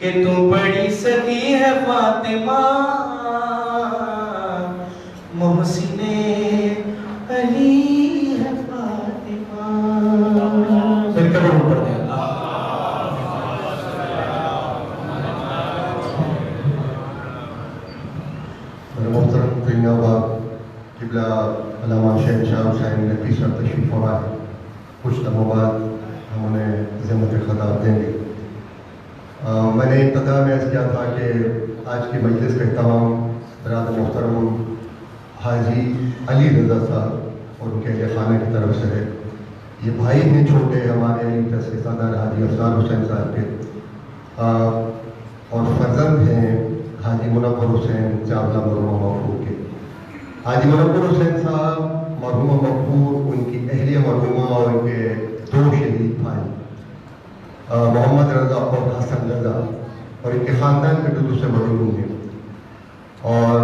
کہ تم بڑی سکی ہے فاطمہ محسن علی ہے فاطمہ. پھر کرو پڑھ دیں. میرے محترم ترین آباد قبلہ علامہ شہنشاہ حسین نقوی صاحب تشریف فرما ہے. کچھ لمحوں بعد ہم انہیں ذمت خطاب دیں گے. میں نے ابتدا میں عرض کیا تھا کہ آج کی مجلس کا اہتمام برادر محترم حاجی علی رضا صاحب اور ان کے اہل خانہ کی طرف سے ہے. یہ بھائی ہیں چھوٹے ہمارے علی تشریف صدر حاجی افسار حسین صاحب کے اور فرزند ہیں حاجی منور حسین چاولہ مرحوم مغفور کے. حاجی منور حسین صاحب مرحوم مغفور ان کی اہلیہ مرحومہ اور ان کے دو شہید بھائی محمد رضا اور حسن رضا اور ان کے خاندان کے دو سے مرحوم ہیں اور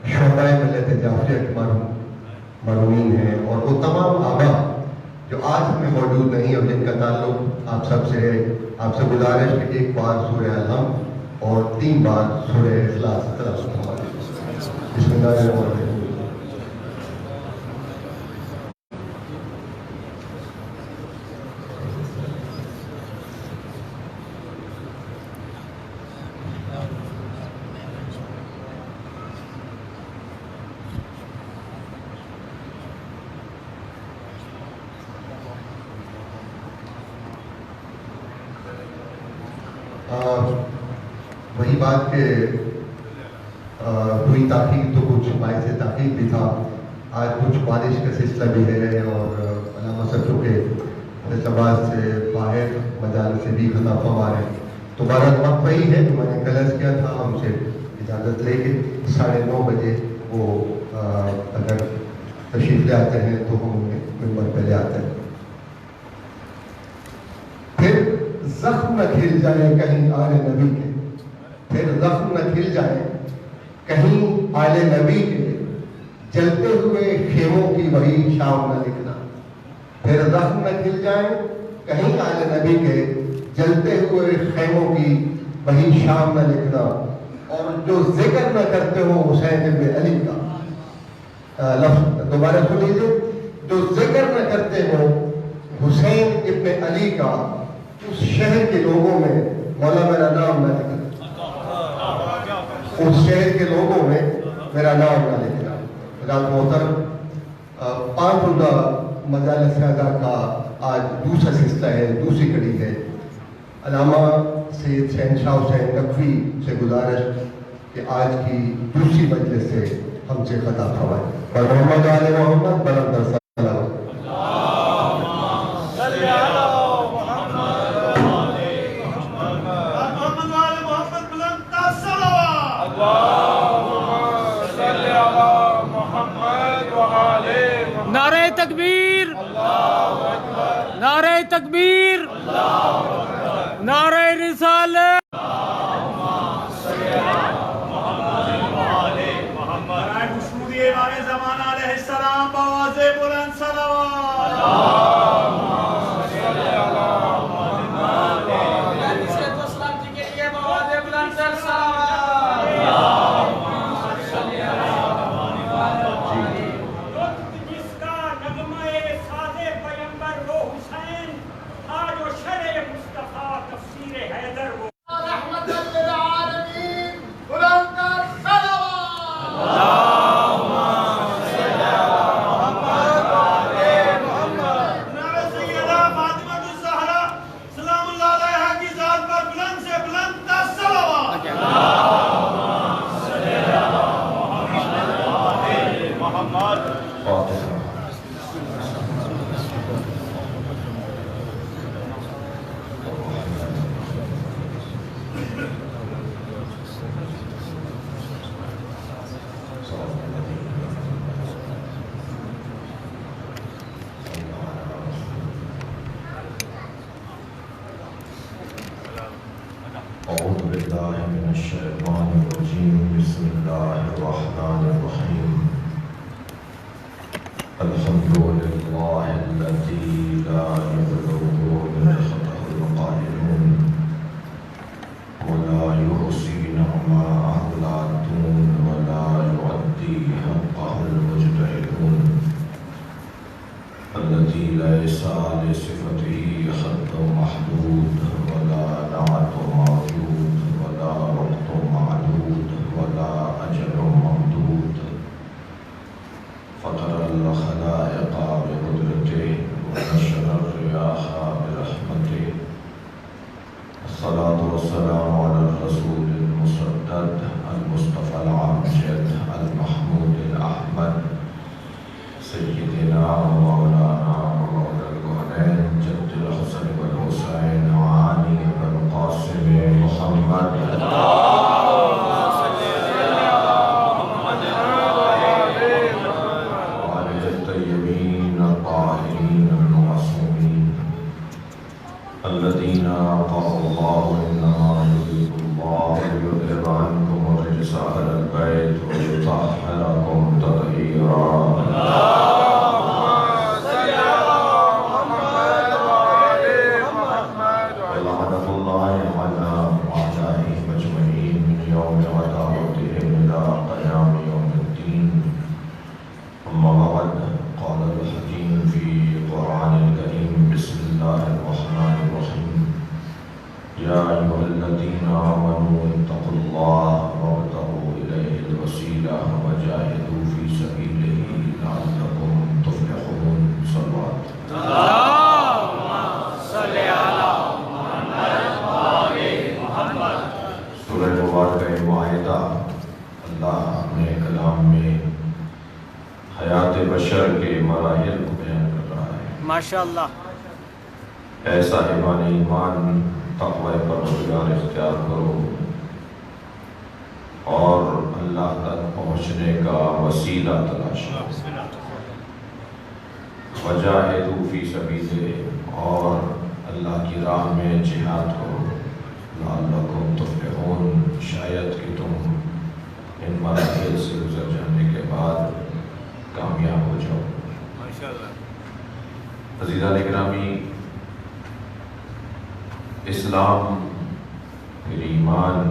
شہدائے ملت جعفریہ کے مرحومین ہیں. اور وہ تمام آبا جو آج ہمیں موجود نہیں اور جن کا تعلق آپ سب سے ہے. آپ سے گزارش کہ ایک بار سورہ الحمد اور 3 بار سورہ اخلاص تلاوت فرمائیں. بسم اللہ الرحمن الرحیم. وہی بات کہ ہوئی تاخیر تو کچھ باعث تاخیر بھی تھا. آج کچھ بارش کا سلسلہ بھی ہے اور علامہ صاحب چونکہ فیصل آباد سے باہر مجالس سے بھی خطاب فرما رہے ہیں تو بہرحال وقت وہی ہے. تو میں نے کل عرض کیا تھا ہم سے اجازت لے کے 9:30 بجے وہ اگر تشریف لے آتے ہیں تو ہم انہیں منبر پہ لے آتے ہیں. پھر زخم نہ کھل جائے کہیں آل نبی کے. پھر زخم نہ کھل جائے کہیں آل نبی کے. جلتے ہوئے خیموں کی وہی شام نہ لکھنا. پھر زخم نہ کھل جائے کہیں آل نبی کے. جلتے ہوئے خیموں کی وہی شام نہ لکھنا. اور جو ذکر نہ کرتے ہو حسین ابن علی کا لفظ دوبارہ سن لیجیے. جو ذکر نہ کرتے ہو حسین ابن علی کا اس شہر کے لوگوں میں مولا میرا نام نہ لکھنا. اس شہر کے لوگوں میں میرا نام نہ لکھنا. رات محترم 5 روزہ مجالس رضا کا آج دوسرا سلسلہ ہے, دوسری کڑی ہے. علامہ سید شہنشاہ حسین نقوی سے گزارش کہ آج کی دوسری مجلس سے ہم سے خطاب فرمائیں. اور محمد آل محمد بلند السلام. نعرہ تکبیر, نعرہ تکبیر, نعرہ رسالت. أعوذ بالله من الشيطان الرجيم. بسم الله الرحمن الرحيم. الحمد لله الذي لا يبلغه من خطأ القائلون ولا يحصين ما أولادون ولا يؤدي حقه المجتهدون الذي ليس لصفته حد محدود ولا نعت موجود ولا وقت معدود ولا أجل ممدود فطر الخلائق بقدرته ونشر الرياح برحمته الصلاة والسلام على الرسول المسدد المصطفى العمجد المحمود الأحمد سيدنا ومولانا ومولى الكونين جد الحسن والحسين وعلي بن القاسم محمد وعلي الطيبين الطاهرين المعصومين الذين قال الله إنما يريد الله ليذهب عنكم الرجس أهل البيت ويطهركم تطهيرا ولعنة الله على أعدائهم أجمعين من يوم عداوتهم إلى قيام يوم الدين أما بعد قال الحكيم في القرآن الكريم بسم الله الرحمن الرحيم يا أيها الذين آمنوا اتقوا الله وابتغوا إليه الوسيلة وجاهدوا في سبيله لعلكم تفلحون صلوات سورہ مبارکہ معاہدہ اللہ اپنے کلام میں حیات بشر کے مراحل کو بیان کر رہا ہے ماشاءاللہ اے صاحبان ایمان تقوی پروردگار اختیار کرو اور اللہ تک پہنچنے کا وسیلہ تلاش کرو وجاہدوا فی سبیلہ اور اللہ کی راہ میں جہاد کرو لعلکم تفلحون شاید کہ تم ان مراحل سے گزر جانے کے بعد کامیاب ہو جاؤ عزیزان گرامی اسلام پھر ایمان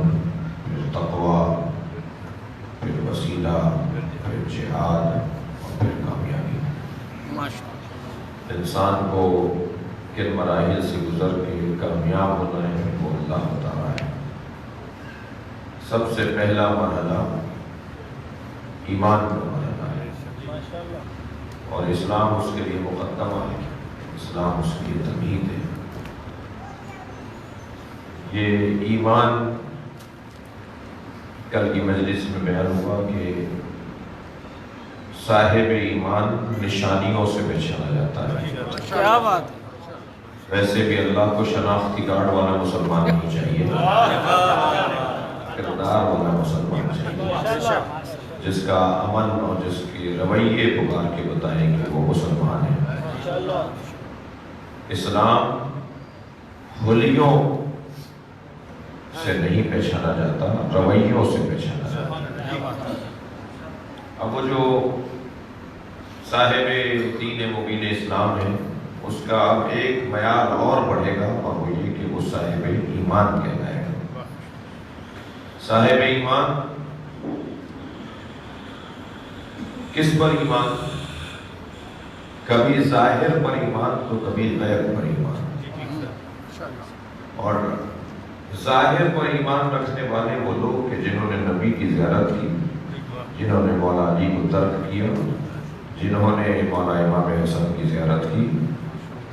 پھر تقوی پھر وسیلہ پھر جہاد اور پھر کامیابی انسان کو کن مراحل سے گزر کے کامیاب ہونا ہے وہ اللہ بتا رہا ہے سب سے پہلا مرحلہ ایمان کا مرحلہ ہے اور اسلام اس کے لیے مقدمہ ہے اسلام اس کے لیے تمہید ہے یہ ایمان کل کی مجلس میں بیان ہوا کہ صاحب ایمان نشانیوں سے پہچانا جاتا ہے کیا بات ہے ویسے بھی اللہ کو شناختی کارڈ والا مسلمان نہیں چاہیے کردار والا مسلمان چاہیے جس کا عمل اور جس کے رویے پکار کے بتائیں کہ وہ مسلمان ہے اسلام حلیوں سے نہیں پہچانا جاتا رویوں سے پہچانا جاتا ہے اب وہ جو صاحب دین مبین اسلام ہے اس کا اب ایک معیار اور بڑھے گا اور وہ یہ کہ وہ صاحب ایمان کہلائے گا صاحب ایمان کس پر ایمان کبھی ظاہر پر ایمان تو کبھی غیب پر ایمان اور ظاہر پر ایمان رکھنے والے وہ لوگ کہ جنہوں نے نبی کی زیارت کی جنہوں نے مولا علی کو ترک کیا جنہوں نے مولا امام حسن کی زیارت کی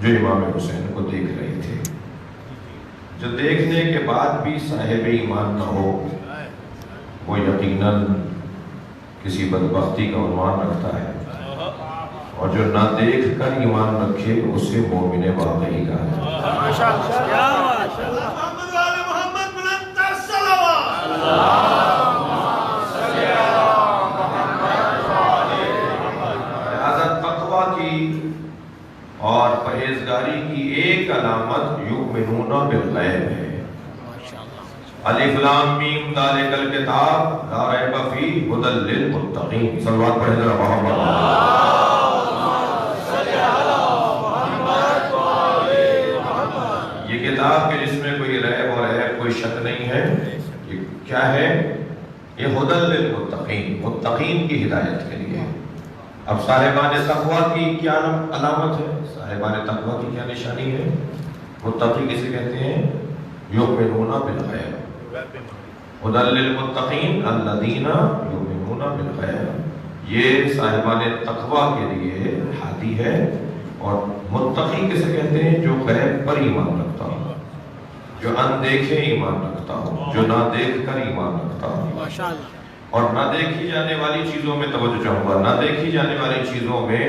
جو امام حسین کو دیکھ رہے تھے جو دیکھنے کے بعد بھی صاحب ایمان نہ ہو وہ یقیناً کسی بدبختی کا عنوان رکھتا ہے اور جو نہ دیکھ کر ایمان رکھے اسے مومن واقعی کہا ہے اور پرہیزگاری کی ایک علامت یؤمنون بالغیب ہے الف لام میم ذالک الکتاب لا ریب فیہ ھدی للمتقین صلوات پڑھیں ذرا محمد یہ کتاب کہ جس میں کوئی ریب اور عیب کوئی کوئی شک نہیں ہے. یہ کیا ہے؟ یہ ہدی للمتقین، متقین کی ہدایت کے لیے. اب صاحبان تقویٰ کی کیا علامت ہے؟ صاحبان تقویٰ کی کیا نشانی ہے؟ متقی کسے کہتے ہیں؟ یؤمنون بالغیب. ہدی للمتقین الذین یؤمنون بالغیب. یہ صاحبان تقویٰ کے لیے ہادی ہے. اور متقی کسے کہتے ہیں؟ جو غیب پر ایمان رکھتا ہو، جو اندیکھے ایمان رکھتا ہو، جو نہ دیکھ کر ایمان رکھتا ہو. ماشاءاللہ. اور نہ دیکھی جانے والی چیزوں میں توجہ چاہوں گا، نہ دیکھی جانے والی چیزوں میں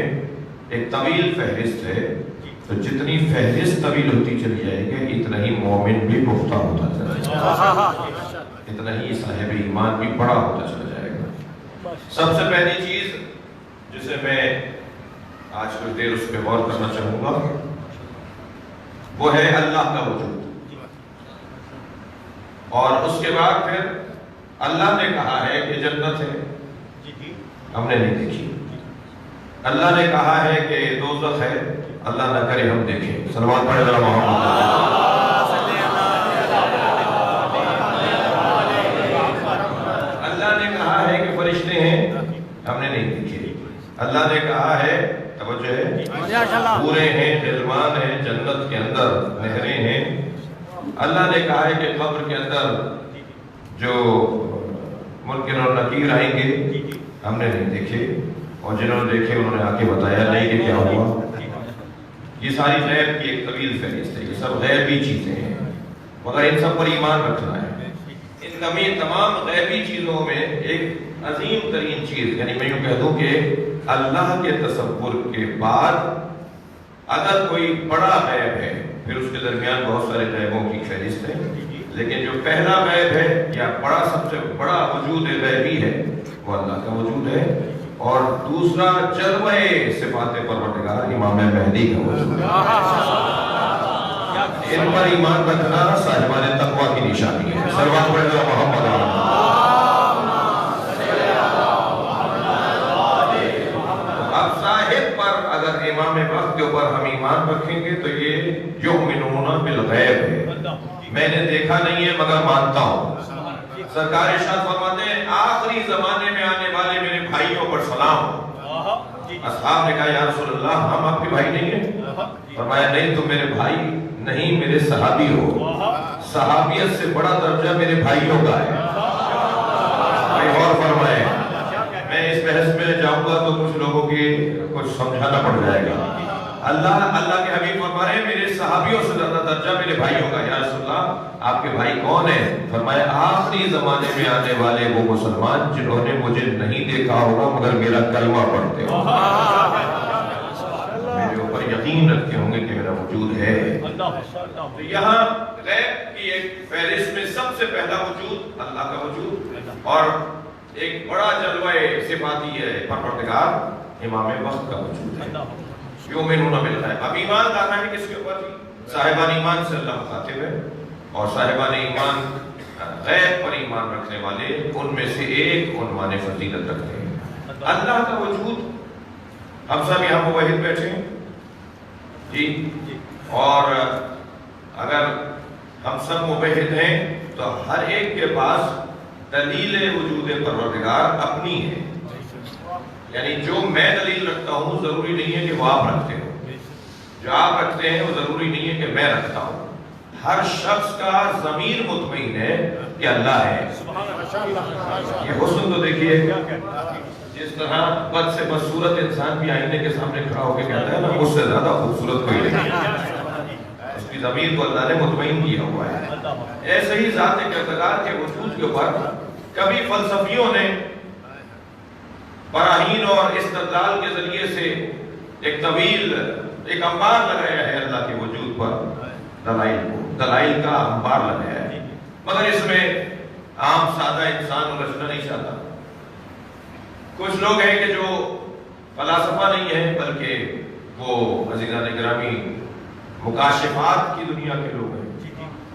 ایک طویل فہرست ہے. تو جتنی فہرست طویل ہوتی چلی جائے گی اتنا ہی مومن بھی پختہ ہوتا چلا جائے گا، اتنا ہی صاحب ایمان بھی بڑا ہوتا چلا جائے گا. سب سے پہلی چیز جسے میں آج کچھ دیر اس پہ غور کرنا چاہوں گا وہ ہے اللہ کا وجود. اور اس کے بعد پھر اللہ نے کہا ہے کہ جنت ہے، ہم نے نہیں دیکھی. اللہ نے کہا ہے کہ دوزخ ہے، اللہ نہ کرے ہم دیکھیں. صلوات پڑھے ذرا محمد. اللہ نے کہا ہے کہ فرشتے ہیں، ہم نے نہیں دیکھے. اللہ نے کہا ہے، توجہ ہے، پورے ہیں، غلمان ہیں، جنت کے اندر نہریں ہیں. اللہ نے کہا ہے کہ قبر کے اندر جو منکر اور نکیر آئیں گے، ہم نے نہیں دیکھے. اور جنہوں نے دیکھے انہوں نے آ کے بتایا نہیں کہ کیا ہوا. یہ ساری غیب کی ایک طویل فہرست ہے. یہ سب غیبی چیزیں ہیں مگر ان سب پر ایمان رکھنا ہے. ان تمام غیبی چیزوں میں ایک عظیم ترین چیز، یعنی میں یوں کہہ دوں کہ اللہ کے تصور کے بعد اگر کوئی بڑا غیب ہے، پھر اس کے درمیان بہت سارے غیبوں کی فہرست ہے، لیکن جو پہلا غیب ہے یا بڑا سب سے بڑا وجود غیبی ہے وہ اللہ کا وجود ہے. اور دوسرا جلوہ صفات پروردگار امام مہدی کا وجود ہے. ان پر ایمان رکھنا صاحبان تقویٰ کی نشانی ہے. صلوات پڑھے ذرا محمد. اب صاحب پر اگر امام وقت کے اوپر ہم ایمان رکھیں گے تو یہ یؤمنون بالغیب ہے. میں نے دیکھا نہیں ہے مگر مانتا ہوں. سرکار ارشاد فرماتے ہیں آخری زمانے میں آنے والے میرے بھائیوں پر سلام. اصحاب نے کہا یا رسول اللہ ہم آپ کے بھائی نہیں ہیں؟ فرمایا نہیں تم میرے بھائی نہیں، میرے صحابی ہو. صحابیت سے بڑا درجہ میرے بھائیوں کا ہے. اور فرمائے میں اس بحث میں جاؤں گا تو کچھ لوگوں کی کچھ سمجھانا پڑ جائے گا. اللہ کے حبیب فرما رہے ہیں میرے صحابیوں سے زیادہ درجہ میرے بھائیوں کا. یا رسول اللہ آپ کے بھائی کون ہیں؟ فرمایا آخری زمانے میں آنے والے وہ مسلمان جنہوں نے مجھے نہیں دیکھا ہوگا مگر میرا کلمہ پڑھتے ہو، میرے اوپر یقین رکھتے ہوں گے کہ میرا وجود ہے. تو یہاں غیب کی ایک فہرست میں سب سے پہلا وجود اللہ کا وجود، اور ایک بڑا جلوہ صفاتی ہے پروردگار امام وقت کا وجود ہے. یؤمنون بالغیب. اب ایمان لانا ہے کس کے اوپر؟ صاحبان ایمان سے اللہ مخاطب ہے. اور صاحبان ایمان غیب پر ایمان رکھنے والے ان میں سے ایک عنوان فضیلت رکھتے ہیں اللہ کا وجود. ہم سب یہاں موحد بیٹھے ہیں جی، اور اگر ہم سب موحد ہیں تو ہر ایک کے پاس دلیل وجود پروردگار اپنی ہے. یعنی جو میں دلیل رکھتا ہوں ضروری نہیں ہے کہ وہ آپ رکھتے ہو، جو آپ رکھتے ہیں وہ ضروری نہیں ہے کہ میں رکھتا ہوں. ہر شخص کا ضمیر مطمئن ہے کہ اللہ ہے. یہ حسن تو دیکھیے جس طرح بد سے بدصورت انسان بھی آئینے کے سامنے کھڑا ہو کے کہتا ہے نا مجھ سے زیادہ خوبصورت کوئی نہیں. اس کی ضمیر کو اللہ نے مطمئن کیا ہوا ہے. ایسے ہی ذات اقتدار کے وجود کے اوپر کبھی فلسفیوں نے براہین اور استدلال کے ذریعے سے ایک طویل ایک انبار لگایا ہے اللہ کے وجود پر. دلائل کا انبار لگایا ہے، مگر اس میں عام سادہ انسان الجھنا نہیں چاہتا. کچھ لوگ ہیں کہ جو فلاسفہ نہیں ہیں بلکہ وہ عزیزان گرامی مکاشفات کی دنیا کے لوگ ہیں.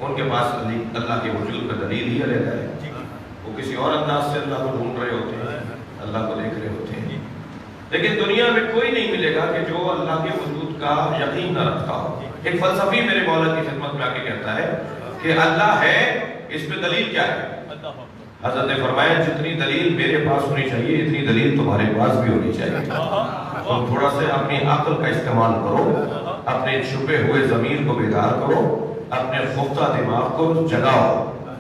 ان کے پاس اللہ کے وجود کا دلیل ہی علیحدہ ہے. وہ کسی اور انداز سے اللہ کو ڈھونڈ رہے ہوتے ہیں، اللہ کو دیکھ رہے ہوتے ہیں. لیکن دنیا میں کوئی نہیں ملے گا کہ جو اللہ کے وجود کا یقین نہ رکھتا ہو. ایک فلسفی میرے مولا کی خدمت میں آ کے کہتا ہے کہ اللہ ہے اس پہ دلیل کیا ہے؟ حضرت نے فرمایا جتنی دلیل میرے پاس ہونی چاہیے اتنی دلیل تمہارے پاس بھی ہونی چاہیے. تم تھوڑا سا اپنی عقل کا استعمال کرو, اپنے چھپے ہوئے ضمیر کو بیدار کرو, اپنے خفتہ دماغ کو جگاؤ,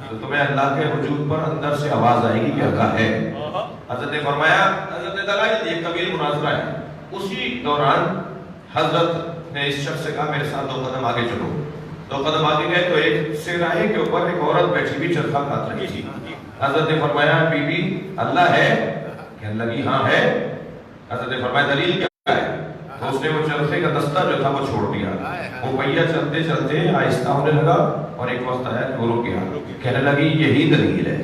تو تمہیں اللہ کے وجود پر اندر سے آواز آئے گی کہ اللہ ہے. حضرت نے فرمایا, حضرت نے دلائل ایک طویل مناظرہ ہے. اسی دوران حضرت نے اس شخص سے کہا میرے ساتھ 2 قدم آگے چلو. 2 قدم آگے گئے تو ایک سراہے کے اوپر ایک عورت بیٹھی بھی چرخا کاٹ رہی تھی. حضرت نے فرمایا بی بی اللہ ہے؟ کہنے لگی ہاں ہے. حضرت نے فرمایا دلیل کیا ہے؟ تو اس نے وہ چرخے کا دستہ جو تھا وہ چھوڑ دیا. وہ پہیا چلتے چلتے آہستہ ہونے لگا اور ایک وقت آیا کہ وہ رک گیا. کہنے لگی یہی دلیل ہے.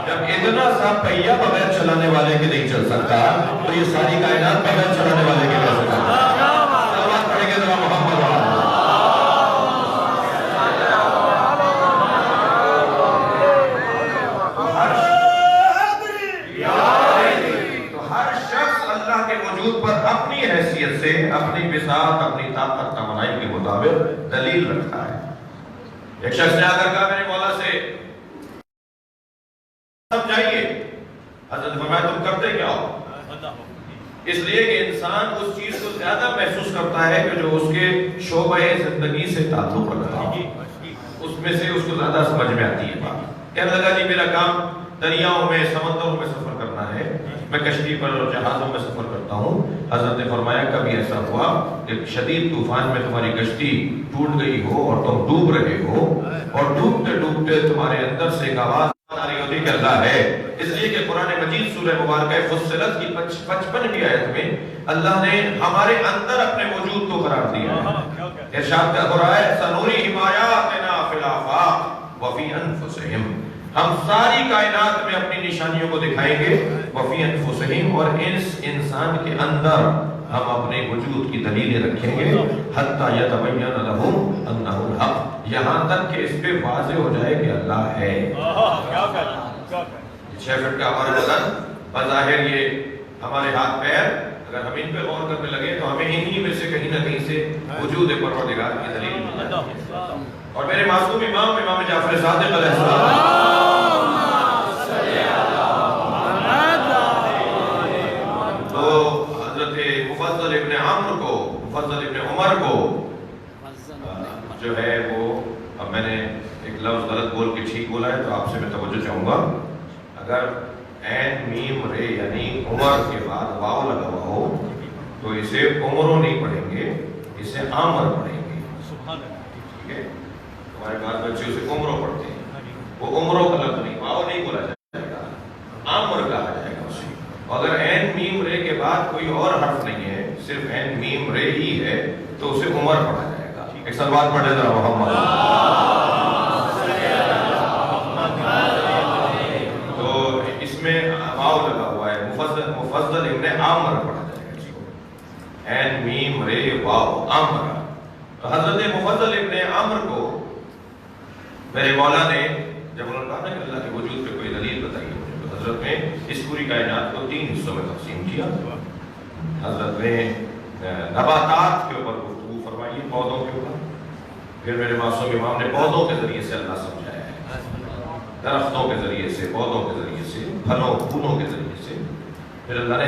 جب اتنا سا پہیا بغیر چلانے والے کے نہیں چل سکتا تو یہ ساری کائنات بغیر چلانے والے کے کیسے چلتا ہے؟ سلوات پڑھیں گے ذرا محمد پر اپنی حیثیت سے اپنی بساط اپنی طاقت توانائی کے مطابق دلیل رکھتا ہے. ایک شخص نے آ کر کہا میرے مولا سے سمجھائیے. حضرت فرمایا تم کرتے کیا ہو؟ اس لیے کہ انسان اس چیز کو زیادہ محسوس کرتا ہے کہ جو اس کے شعبہ زندگی سے تعلق رکھتا ہے, اس میں سے اس کو زیادہ سمجھ میں آتی ہے بات. کہنے لگا جی میرا کام دریاؤں میں سمندروں میں سفر کرنا ہے, میں کشتی پر اور جہازوں میں سفر کرتا ہوں. حضرت نے فرمایا کبھی ایسا ہوا کہ شدید طوفان میں تمہاری کشتی ٹوٹ گئی ہو اور تم ڈوب رہے ہو اور ڈوبتے ڈوبتے تمہارے اندر سے ایک آواز آ رہی ہوتی کہ اللہ ہے. اس لیے کہ قرآن مجید سورہ مبارکہ فصلت کی 55ویں آیت میں اللہ نے ہمارے اندر اپنے وجود کو قرار دیا ہے. ارشاد کا ہو رہا ہے سنورihim آیاتنا فی الآفاق وفی انفسہم, ہم ساری کائنات میں اپنی نشانیوں کو دکھائیں گے. وفی انفسہم, اور اس انسان کے اندر ہم اپنے وجود کی دلیلیں رکھیں گے. حتی یتبین لہم انہ الحق, یہاں تک کہ اس پہ واضح ہو جائے کہ اللہ ہے. 6 فٹ کا ہمارا بدن, بظاہر یہ ہمارے ہاتھ پیر, اگر ہم ان پہ غور کرنے لگے تو ہمیں انہی میں سے کہیں نہ کہیں سے وجود پروردگار کی دلیل مل جاتی ہے. اور میرے معصوم امام جعفر صادق علیہ السلام تو حضرت مفضل ابن عمر کو جو ہے وہ, اب میں نے ایک لفظ غلط بول کے ٹھیک بولا ہے تو آپ سے میں توجہ چاہوں گا. اگر عین میم رے یعنی عمر کے بعد واو لگا ہوا ہو تو اسے عمروں نہیں پڑھیں گے, اسے عامر پڑھیں گے. ٹھیک ہے, ہمارے پاس بچے اسے عمروں پڑھتے ہیں, وہ عمروں کا لفظ نہیں, واو نہیں بولا جائے گا, عامر کہا جائے گا اسے. اگر عین میم رے کے بعد کوئی اور حرف نہیں ہے, صرف عین میم رے ہی ہے, تو اسے عمر پڑھا جائے گا. ایک سلوات پڑھے ذرا محمد. تو اس میں واو لگا ہوا ہے, مفضل ابن عامر پڑھا جائے گا اس کو, عین میم رے واو عامر. تو حضرت مفضل ابن عامر کو میرے مولا نے جب انہوں نے کہا کہ اللہ کے وجود پہ کوئی دلیل بتائیے, تو حضرت نے اس پوری کائنات کو 3 حصوں میں تقسیم کیا. حضرت نے نباتات کے اوپر گفتگو فرمائی, پودوں کے اوپر. پھر میرے معصوم امام نے پودوں کے ذریعے سے اللہ سمجھایا ہے, درختوں کے ذریعے سے, پودوں کے ذریعے سے, پھلوں پھولوں کے ذریعے سے. پھر اللہ نے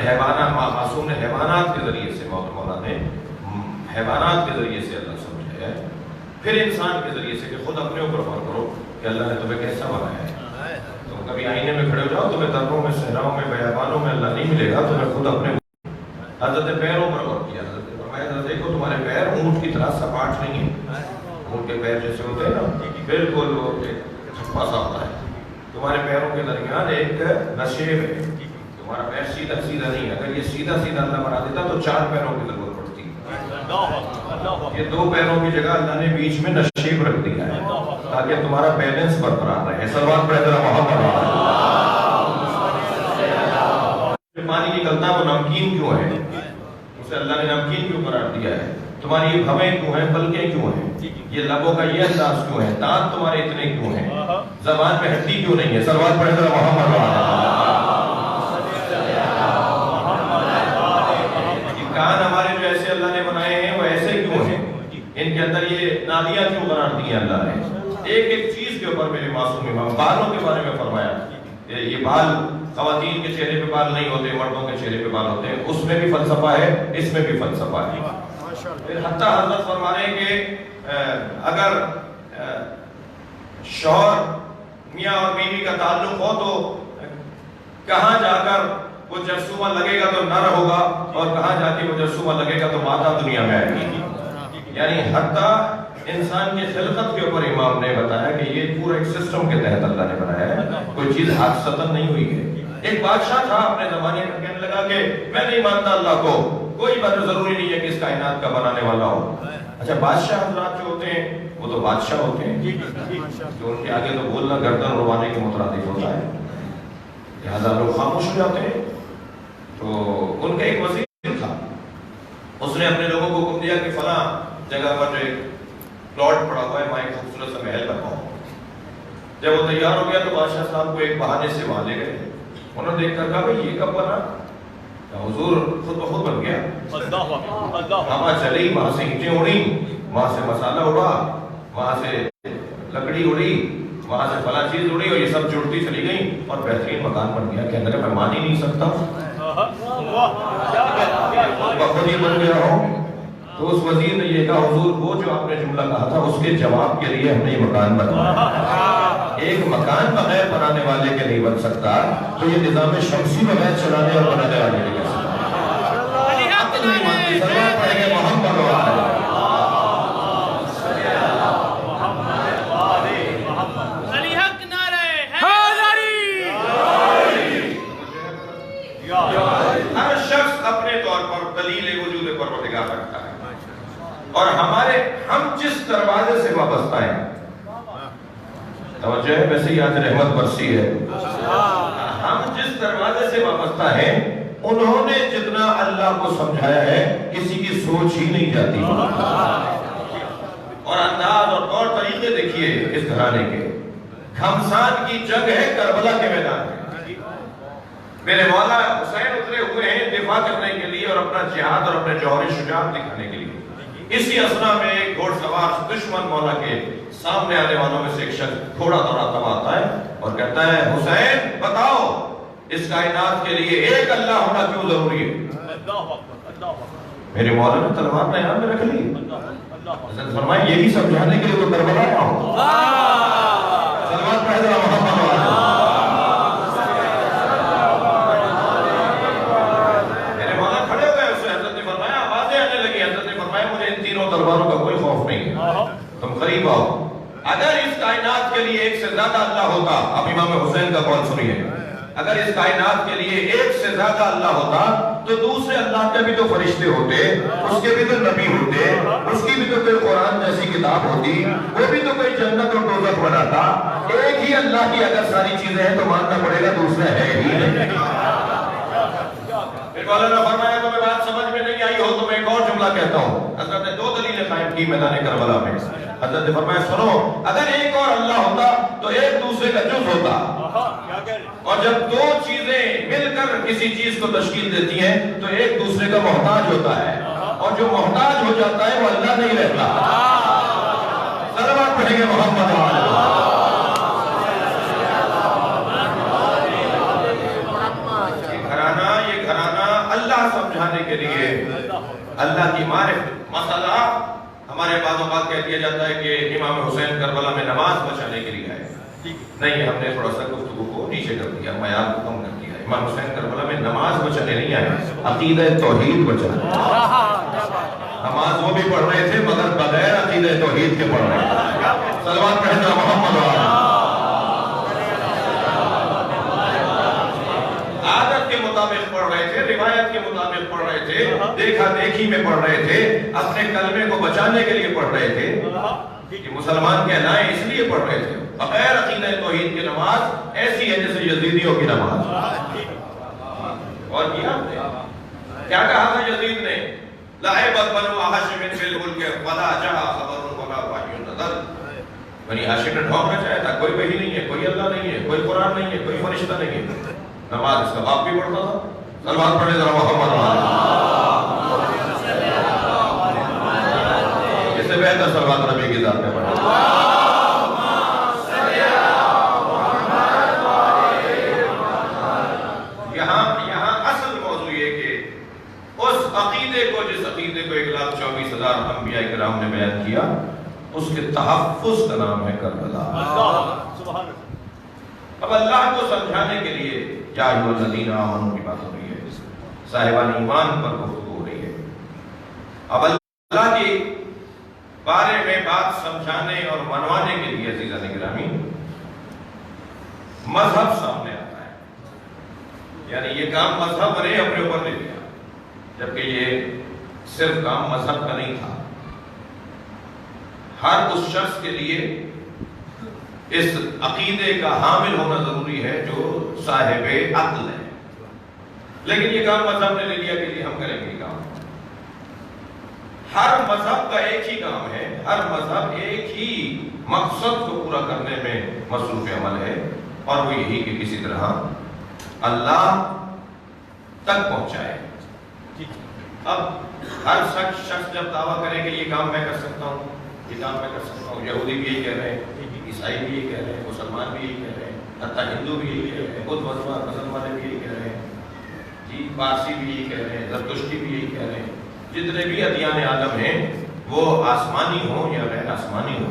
معصوم نے حیوانات کے ذریعے سے, مولا نے حیوانات کے ذریعے سے اللہ سمجھایا ہے. پھر انسان کے ذریعے سے کہ خود اپنے اوپر غور کرو کہ اللہ نے تمہیں کیسا بنایا ہے. تم کبھی آئینے میں کھڑے ہو جاؤ, تمہیں دروں میں, صحراؤں میں, بیابانوں میں اللہ نہیں ملے گا, تمہیں خود اپنے. حضرت نے پیروں پر غور کیا. حضرت نے فرمایا ذرا دیکھو تمہارے پیر اونٹ کی طرح سپاٹ نہیں ہیں. اونٹ کے پیر جیسے ہوتے ہیں نا, بالکل وہ چھپا سا ہوتا ہے. تمہارے پیروں کے درمیان ایک نشیب ہے, تمہارا پیر سیدھا سیدھا نہیں ہے. اگر یہ سیدھا سیدھا اللہ بنا دیتا تو 4 پیروں کی ضرورت پڑتی. یہ 2 پیروں کی جگہ اللہ نے بیچ میں نشیب رکھ دیا ہے تاکہ تمہارا بیلنس برقرار رہے. سلوات پڑھے ذرا محمد. پانی نکلتا ہے وہ نمکین کیوں ہے, اسے اللہ نے نمکین کیوں قرار دیا ہے. تمہاری یہ بھویں کیوں ہیں, پلکیں کیوں ہیں, یہ لبوں کا یہ انداز کیوں ہے, دانت تمہارے اتنے کیوں ہیں, زبان میں ہڈی کیوں نہیں ہے. سلوات پڑھے ذرا محمد. کان ہمارے جو ایسے اللہ نے بنائے ہیں وہ ایسے کیوں ہیں, ان کے اندر یہ نالیاں کیوں قرار دی ہیں اللہ نے. ایک ایک چیز کے اوپر میرے معصوم امام بالوں کے بارے میں فرمایا کہ یہ بال خواتین کے چہرے پہ بال نہیں ہوتے، مردوں کے چہرے پہ بال ہوتے ہیں، اس میں بھی فلسفہ ہے، اس میں بھی فلسفہ ہے۔ پھر حتیٰ حضرت فرما رہے ہیں کہ اگر شوہر میاں اور بیوی کا تعلق ہو تو کہاں جا کر وہ جرثومہ لگے گا تو نر ہوگا، اور کہاں جا کے وہ جرثومہ لگے گا تو مادہ دنیا میں آئے گی۔ یعنی حتیٰ انسان کی خلقت کے اوپر امام نے بتایا کہ یہ پورا ایک سسٹم کے تحت اللہ نے بنایا ہے، کوئی چیز حادثتاً نہیں ہوئی ہے۔ ایک بادشاہ تھا اپنے زمانے میں، کہنے لگا کہ میں نہیں مانتا اللہ کو، کوئی بات ضروری نہیں ہے کہ اس کائنات کا بنانے والا ہو۔ اچھا بادشاہ حضرات جو ہوتے ہیں وہ تو بادشاہ ہوتے ہیں، کہ ان کے آگے تو بولنا گردن اڑوانے کے مترادف ہوتا ہے، لہذا لوگ خاموش ہو جاتے ہیں۔ تو ان کا ایک وزیر تھا، اس نے اپنے لوگوں کو حکم دیا کہ فلاں جگہ پر جو ایک پلاٹ پڑا ہوا ہے وہاں ایک خوبصورت سا محل بنواؤ۔ جب وہ تیار ہو گیا تو بادشاہ صاحب کو ایک بہانے سے وہاں لے گئے، انہوں نے دیکھ کر کہا بھئی یہ کب بنا؟ حضور خود بخود بن گیا۔ ہوا چلی، وہاں سے اینٹیں اڑی، وہاں سے مسالہ اڑا، وہاں سے لکڑی اڑی، وہاں سے فلاں چیز اڑی، اور یہ سب جڑتی چلی گئی اور بہترین مکان بن گیا۔ کہنے لگا میں مان ہی نہیں سکتا، بخود ہی بن گیا ہوں۔ تو اس وزیر نے یہ کہا حضور وہ جو آپ نے جملہ کہا تھا اس کے جواب کے لیے ہم نے یہ مکان بنایا۔ ایک مکان بغیر بنانے والے کے نہیں بن سکتا، تو یہ نظام شمسی بغیر چلانے اور بنانے والے کے لیے عقل نہیں مانتی۔ سلوات پڑھیں گے محمد و آلہ۔ ہر شخص اپنے طور پر دلیل وجود پروردگار رکھتا ہے، اور ہم جس دروازے سے وابستہ ہیں، توجہ ہے ویسے ہی آج رحمت برسی ہے، ہم جس دروازے سے وابستہ ہیں انہوں نے جتنا اللہ کو سمجھایا ہے کسی کی سوچ ہی نہیں جاتی۔ اور انداز اور طور طریقے دیکھیے اس گھرانے کے، گھمسان کی جنگ ہے کربلا کے میدان میں، میرے مولا حسین اترے ہوئے ہیں دفاع کرنے کے لیے اور اپنا جہاد اور اپنے جوہر شجاعت دکھانے کے لیے۔ اسی اسنا میں ایک گھوڑ سوار دشمن مولا کے سامنے آنے والوں میں سے ایک شخص گھوڑا دوڑاتا ہوا آتا ہے اور کہتا ہے حسین بتاؤ اس کائنات کے لیے ایک اللہ ہونا کیوں ضروری ہے؟ میرے مولا نے تلوار نیام میں رکھ لی، حضرت فرمائے یہی سمجھانے کے لیے تو کربلا آیا ہوں۔ سلوات پڑھ ذرا محمد و آلہ۔ تلواروں کا کوئی خوف نہیں ہے، تم قریب آؤ۔ اگر اس کائنات کے لیے ایک سے زیادہ اللہ ہوتا، اب امام حسین کا قول سنیے، اگر اس کائنات کے لیے ایک سے زیادہ اللہ ہوتا تو دوسرے اللہ کے بھی تو فرشتے ہوتے، اس کے بھی تو نبی ہوتے، اس کی بھی تو کوئی قرآن جیسی کتاب ہوتی، وہ بھی تو کوئی جنت اور دوزخ بناتا۔ ایک ہی اللہ کی اگر ساری چیزیں ہیں تو ماننا پڑے گا دوسرا ہے ہی نہیں۔ پھر مولانا نے فرمایا تمہیں بات سمجھ میں نہیں آئی ہو تو میں ایک اور جملہ کہتا ہوں۔ حضرت نے دو دلیلیں قائم کی میدان کربلا میں۔ حضرت نے فرمایا سنو اگر ایک اور اللہ ہوتا تو ایک دوسرے کا جز ہوتا، اور جب دو چیزیں مل کر کسی چیز کو تشکیل دیتی ہیں تو ایک دوسرے کا محتاج ہوتا ہے، اور جو محتاج ہو جاتا ہے وہ اللہ نہیں رہتا۔ صلوات پڑھیں گے محمد و آلہ۔ یہ گھرانہ اللہ سمجھانے کے لیے اللہ کی معرفت مسئلہ ہمارے بعض اوقات کہہ دیا جاتا ہے کہ امام حسین کربلا میں نماز بچانے کے لیے آئے، نہیں ہم نے تھوڑا سا گفتگو کو نیچے کر دیا، معیار کو کم کر دیا۔ امام حسین کربلا میں نماز بچانے نہیں آئے، عقیدہ توحید بچانے۔ نماز وہ بھی پڑھ رہے تھے مگر بغیر عقیدہ توحید کے پڑھ رہے تھے۔ صلوات پڑھنا محمد و آلہ۔ عادت کے مطابق پڑھ رہے تھے، روایت کے مطابق پڑھ رہے تھے، دیکھا دیکھی میں پڑھ رہے تھے، اپنے کلمے کو بچانے کے لیے پڑھ رہے تھے، کہ مسلمان کہلائیں اس لیے پڑھ رہے تھے۔ بغیر عقیدہ توحید کی نماز ایسی ہے جیسے یزیدیوں کی نماز۔ اور کیا کیا کہا تھا یزید نے؟ لعبت بنو ہاشم بالملک ولا جاء خبر ولا وحی نزل۔ بنی ہاشم نے ڈھونکنا چاہا تھا کوئی وحی نہیں ہے، کوئی اللہ نہیں ہے، کوئی قرآن نہیں ہے، کوئی فرشتہ نہیں ہے۔ نماز اس کا باپ بھی پڑھتا تھا۔ صلوات پڑھیں ذرا محمد و آلہ۔ اس سے بہتر صلوات نبی کی ذات میں پڑھیں۔ تحفظ کا نام ہے کربلا۔ اب اللہ کو سمجھانے کے لیے یا ایھا الذین آمنوا کی بات ہو رہی ہے، صاحبان ایمان پر گفتگو ہو رہی ہے۔ اب اللہ کی بارے میں بات سمجھانے اور منوانے کے لیے عزیزان گرامی مذہب سامنے آتا ہے، یعنی یہ کام مذہب نے اپنے اوپر لے لیا، جبکہ یہ صرف کام مذہب کا نہیں تھا۔ ہر اس شخص کے لیے اس عقیدے کا حامل ہونا ضروری ہے جو صاحب عقل ہے، لیکن یہ کام مذہب نے لے لیا کہ یہ ہم کریں گے کام۔ ہر مذہب کا ایک ہی کام ہے، ہر مذہب ایک ہی مقصد کو پورا کرنے میں مصروف عمل ہے، اور وہ یہی کہ کسی طرح اللہ تک پہنچائے۔ اب ہر شخص جب دعویٰ کرے کہ یہ کام میں کر سکتا ہوں، یہ کام میں کر سکتا ہوں، یہودی بھی یہی کہہ رہے ہیں، عیسائی بھی یہی کہہ رہے ہیں، مسلمان بھی یہی کہہ رہے ہیں، حتیٰ ہندو بھی یہی کہہ رہے ہیں، بدھ مذہب والے بھی یہی کہہ رہے ہیں، جی پارسی بھی یہی کہہ رہے ہیں، زرتشتی بھی یہی کہہ رہے ہیں، جتنے بھی ادیان عالم ہیں وہ آسمانی ہوں یا غیر آسمانی ہوں،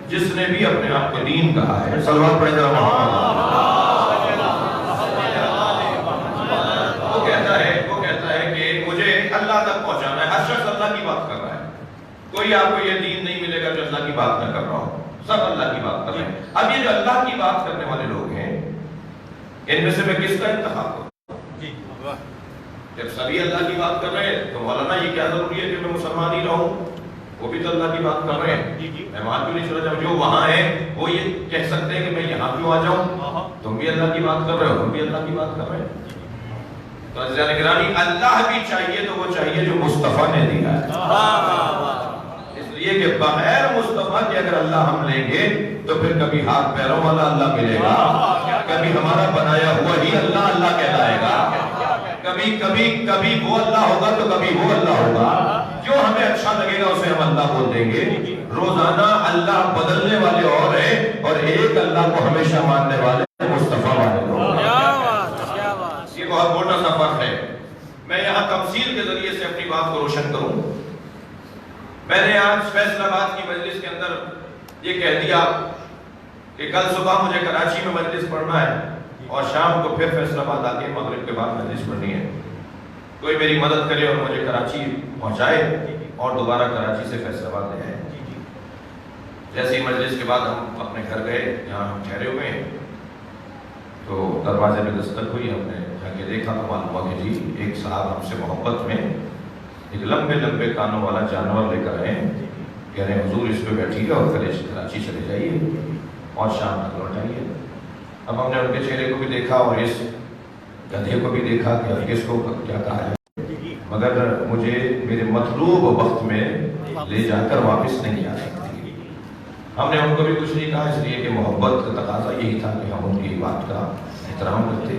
جس نے بھی اپنے آپ کو دین کہا ہے، صلوات پڑھیں ذرا وہ کہتا ہے کہ مجھے اللہ تک پہنچانا ہے۔ ہر شخص اللہ کی بات کر رہا ہے، کوئی آپ کو یہ دین نہیں ملے گا جو اللہ کی بات نہ کر رہا ہو، سب اللہ کی بات کر رہے ہیں۔ اب یہ جو اللہ کی بات کرنے والے لوگ ہیں، ان میں سے میں کس کا انتخاب کروں؟ جب سبھی اللہ کی بات کر رہے ہیں تو مولانا یہ کیا ضروری ہے کہ میں مسلمان ہی رہوں؟ وہ بھی تو اللہ کی بات کر رہے ہیں، میں وہاں کیوں نہیں چلا جاؤں؟ جو وہاں ہے وہ یہ کہہ سکتے ہیں کہ میں یہاں کیوں آ جاؤں؟ تم بھی اللہ کی بات کر رہے ہو، ہم بھی اللہ کی بات کر رہے ہیں۔ تو عزیزان گرامی، اللہ بھی چاہیے تو وہ چاہیے جو مصطفیٰ نے دیا ہے، اس لیے کہ بغیر مصطفیٰ کے اگر اللہ ہم لیں گے تو پھر کبھی ہاتھ پیروں والا اللہ ملے گا، کبھی ہمارا بنایا ہوا ہی اللہ اللہ کہلائے گا، کبھی وہ اللہ ہوگا تو کبھی وہ اللہ ہوگا، جو ہمیں اچھا لگے گا اسے ہم اللہ بول دیں گے۔ روزانہ اللہ بدلنے والے اور ہیں، اور ایک اللہ کو ہمیشہ ماننے والے مصطفیٰ والے لوگ ہیں۔ یہ بہت موٹا سا فرق ہے۔ میں یہاں تمثیل کے ذریعے سے اپنی بات کو روشن کروں۔ میں نے آج فیصل آباد کی مجلس کے اندر یہ کہہ دیا کہ کل صبح مجھے کراچی میں مجلس پڑھنا ہے اور شام کو پھر فیصل آباد آ کے مغرب کے بعد مجلس پڑھنی ہے۔ کوئی میری مدد کرے اور مجھے کراچی پہنچائے اور دوبارہ کراچی سے فیصل آباد لے آئے۔ جیسے ہی مجلس کے بعد ہم اپنے گھر گئے جہاں ہم ٹھہرے ہوئے ہیں، تو دروازے پہ دستک ہوئی، ہم نے جا کے دیکھا تو معلوم ہوا کہ جی ایک صاحب ہم سے محبت میں ایک لمبے لمبے کانوں والا جانور لے کر آئے، کہہ رہے ہیں حضور اس پہ بیٹھیے اور کراچی چلے جائیے اور شام تک لوٹ آئیے۔ اب ہم نے ان کے چہرے کو بھی دیکھا اور اس گدھے کو بھی دیکھا کہ اب کس کو کیا کہا ہے، مگر مجھے میرے مطلوب وقت میں لے جا کر واپس نہیں آ سکتی۔ ہم نے ان کو بھی کچھ نہیں کہا، اس لیے کہ محبت کا تقاضا یہی تھا کہ ہم ان کی بات کا احترام کرتے۔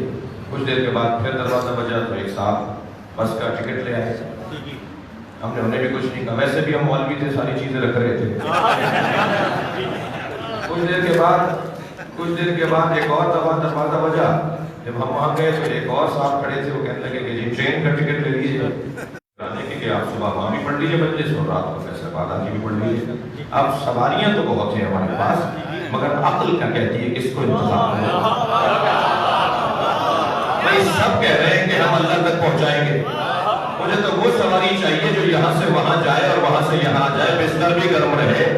کچھ دیر کے بعد پھر دروازہ بجا تو ایک صاحب بس کا ٹکٹ لے آئے، ہم نے انہیں بھی کچھ نہیں کہا، ویسے بھی ہم مولوی تھے، ساری چیزیں رکھ رہے تھے۔ کچھ دیر کے بعد ایک اور دفعہ دروازہ بجا، جب ہم وہاں گئے تو ایک اور صاحب کھڑے تھے، وہ کہنے لگے کہ جی ٹرین کا ٹکٹ لے لیجیے، کہ آپ صبح وہاں بھی پڑھ لیجیے مجلس اور رات کو فیصل آباد آ کے بھی پڑھ لیجیے۔ اب سواریاں تو بہت ہیں ہمارے پاس، مگر عقل کیا کہتی ہے کس کو انتخاب کرنا؟ بھائی سب کہہ رہے ہیں کہ ہم اللہ تک پہنچائیں گے، مجھے تو وہ سواری چاہیے جو یہاں سے وہاں جائے اور وہاں سے یہاں جائے، بستر بھی گرم رہے،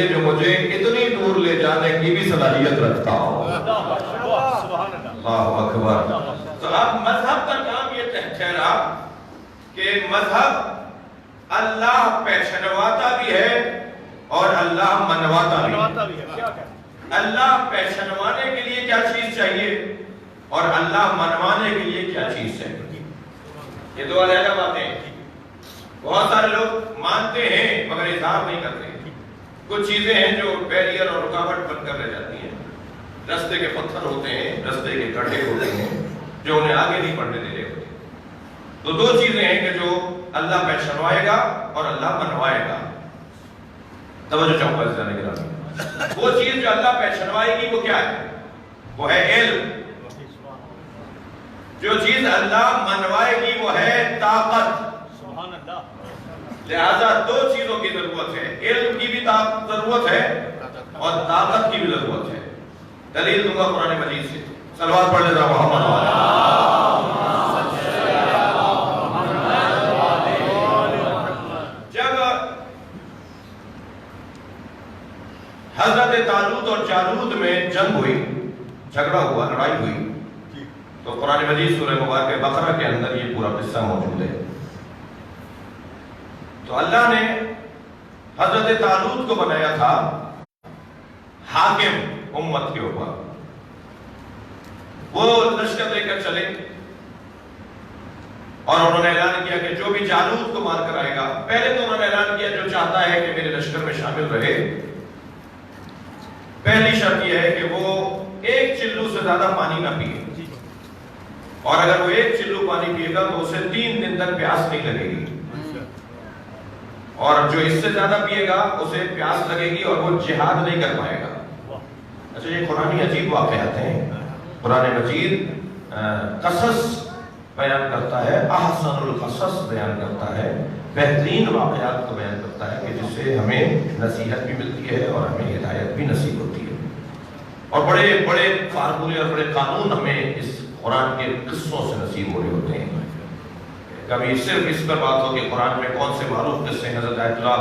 جو مجھے اتنی دور لے جانے کی بھی صلاحیت رکھتا ہو۔ اللہ اکبر۔ تو اب مذہب کا کام یہ ٹھہرا کہ مذہب اللہ پہچنواتا بھی ہے اور اللہ منواتا بھی ہے۔ اللہ پہچنوانے کے لیے کیا چیز چاہیے اور اللہ منوانے کے لیے کیا چیز چاہیے، یہ دو علیحدہ باتیں ہیں۔ بہت سارے لوگ مانتے ہیں مگر اظہار نہیں کرتے۔ کچھ چیزیں ہیں جو بیریئر اور رکاوٹ بن کر رہ جاتی ہیں۔ رستے کے پتھر ہوتے ہیں، رستے کے گڑھے ہوتے ہیں جو انہیں آگے نہیں بڑھنے دے رہے ہوتے. تو دو چیزیں ہیں کہ جو اللہ پہچانوائے گا اور اللہ منوائے گا. توجہ چاہوں گا اس جانے کے بعد. وہ چیز جو اللہ پہچانوائے گی وہ کیا ہے؟ وہ ہے علم. جو چیز اللہ منوائے گی وہ ہے طاقت. لہذا دو چیزوں کی ضرورت ہے، علم کی بھی ضرورت ہے اور طاقت کی بھی ضرورت ہے. دلیل دوں گا قرآن مجید سے. صلوات پڑھ لینا محمد جب حضرت طالوت اور جالوت میں جنگ ہوئی، جھگڑا ہوا، لڑائی ہوئی، تو قرآن مجید سورہ مبارکہ بقرہ کے اندر یہ پورا قصہ موجود ہے. تو اللہ نے حضرت طالوت کو بنایا تھا حاکم امت کے اوپر. وہ لشکر لے کر چلے اور انہوں نے اعلان کیا کہ جو بھی جالوت کو مار کر آئے گا، پہلے تو انہوں نے اعلان کیا جو چاہتا ہے کہ میرے لشکر میں شامل رہے، پہلی شرط یہ ہے کہ وہ ایک چلو سے زیادہ پانی نہ پیے، اور اگر وہ ایک چلو پانی پیے گا تو اسے 3 دن تک پیاس نہیں لگے گی، اور جو اس سے زیادہ پیے گا اسے پیاس لگے گی اور وہ جہاد نہیں کر پائے گا. اچھا، یہ قرآن عجیب واقعات ہیں. قرآن مجید قصص بیان کرتا ہے، احسن القصص بیان کرتا ہے، بہترین واقعات کو بیان کرتا ہے کہ جس سے ہمیں نصیحت بھی ملتی ہے اور ہمیں ہدایت بھی نصیب ہوتی ہے. اور بڑے بڑے فارمولے اور بڑے قانون ہمیں اس قرآن کے قصوں سے نصیب ہو رہے ہوتے ہیں. کبھی صرف اس پر بات ہو کہ قرآن میں کون سے معروف قصے ہیں. حضرت آیت اللہ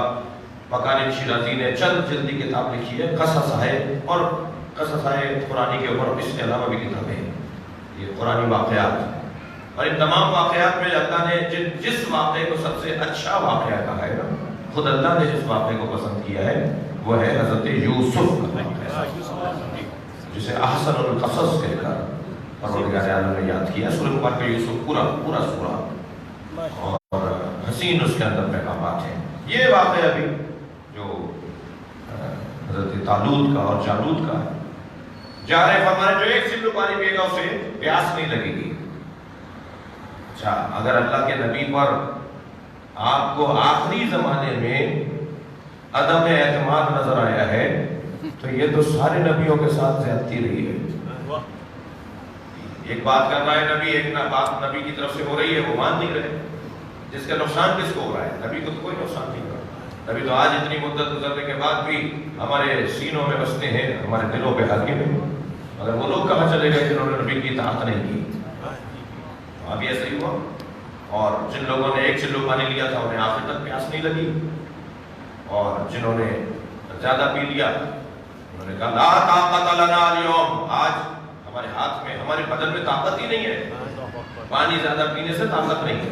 مکانی شیرازی نے چند جلدی کتاب لکھی ہے، قصص ہے، اور قصص ہے قرآنی کے اوپر، اس کے علاوہ بھی کتابیں ہیں. یہ قرآنی واقعات، اور ان تمام واقعات میں اللہ نے جس واقعے کو سب سے اچھا واقعہ کہا ہے نا، خود اللہ نے جس واقعے کو پسند کیا ہے وہ ہے حضرت یوسف کا واقعہ، جسے احسن القصص کہہ کر پروردگار عالم نے یاد کیا. سورہ مبارکہ یوسف پورا سورہ، اور حسین اس کے اندر پیغامات ہیں. یہ واقعہ بھی جو حضرت طالوت کا اور جالوت کا ہے، جا رہے فرمانے جو ایک چلو پانی پیے گا اسے پیاس نہیں لگے گی. اچھا، اگر اللہ کے نبی پر آپ کو آخری زمانے میں عدم اعتماد نظر آیا ہے تو یہ تو سارے نبیوں کے ساتھ زیادتی رہی ہے. ایک بات کر رہا ہے نبی، ایک بات نبی کی طرف سے ہو رہی ہے، وہ مان نہیں رہے. جس کا نقصان کس کو ہو رہا ہے؟ نبی کو تو کوئی نقصان نہیں ہو رہا. نبی تو آج اتنی مدت گزرنے کے بعد بھی ہمارے سینوں میں بستے ہیں، ہمارے دلوں پہ حاکم ہیں. اگر وہ لوگ کہاں چلے گئے جنہوں نے نبی کی اطاعت نہیں کی؟ اب ایسا ہی ہوا. اور جن لوگوں نے ایک چلو پانی لیا تھا انہیں آخر تک پیاس نہیں لگی، اور جنہوں نے زیادہ پی لیا انہوں نے کہا لا طاقت لنا اليوم، آج ہمارے ہاتھ میں، ہمارے بدن میں طاقت ہی نہیں ہے، پانی زیادہ پینے سے طاقت نہیں ہے.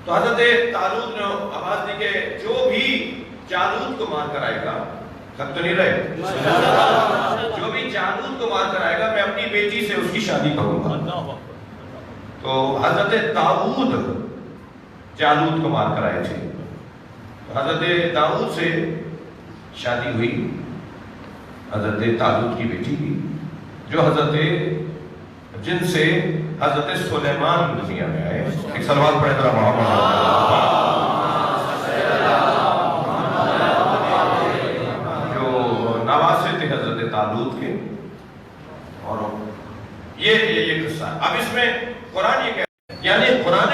تو حضرت طالوت نے آواز دی کہ جو بھی جالوت کو مار کر آئے گا، تھک تو نہیں رہے، جو بھی جالوت کو مار کر آئے گا میں اپنی بیٹی سے اس کی شادی کروں گا. تو حضرت داؤد جالوت کو مار کر آئے تھے، حضرت داؤد سے شادی ہوئی حضرت طالوت کی بیٹی کی، جو جن سے حضرت سلیمان دنیا میں آئے. ایک صلوات پڑھے ذرا محمد. جو نواسے تھے حضرت طالوت کے. اور یہ قصہ. اب اس میں قرآن یہ کہتا ہے، یعنی قرآن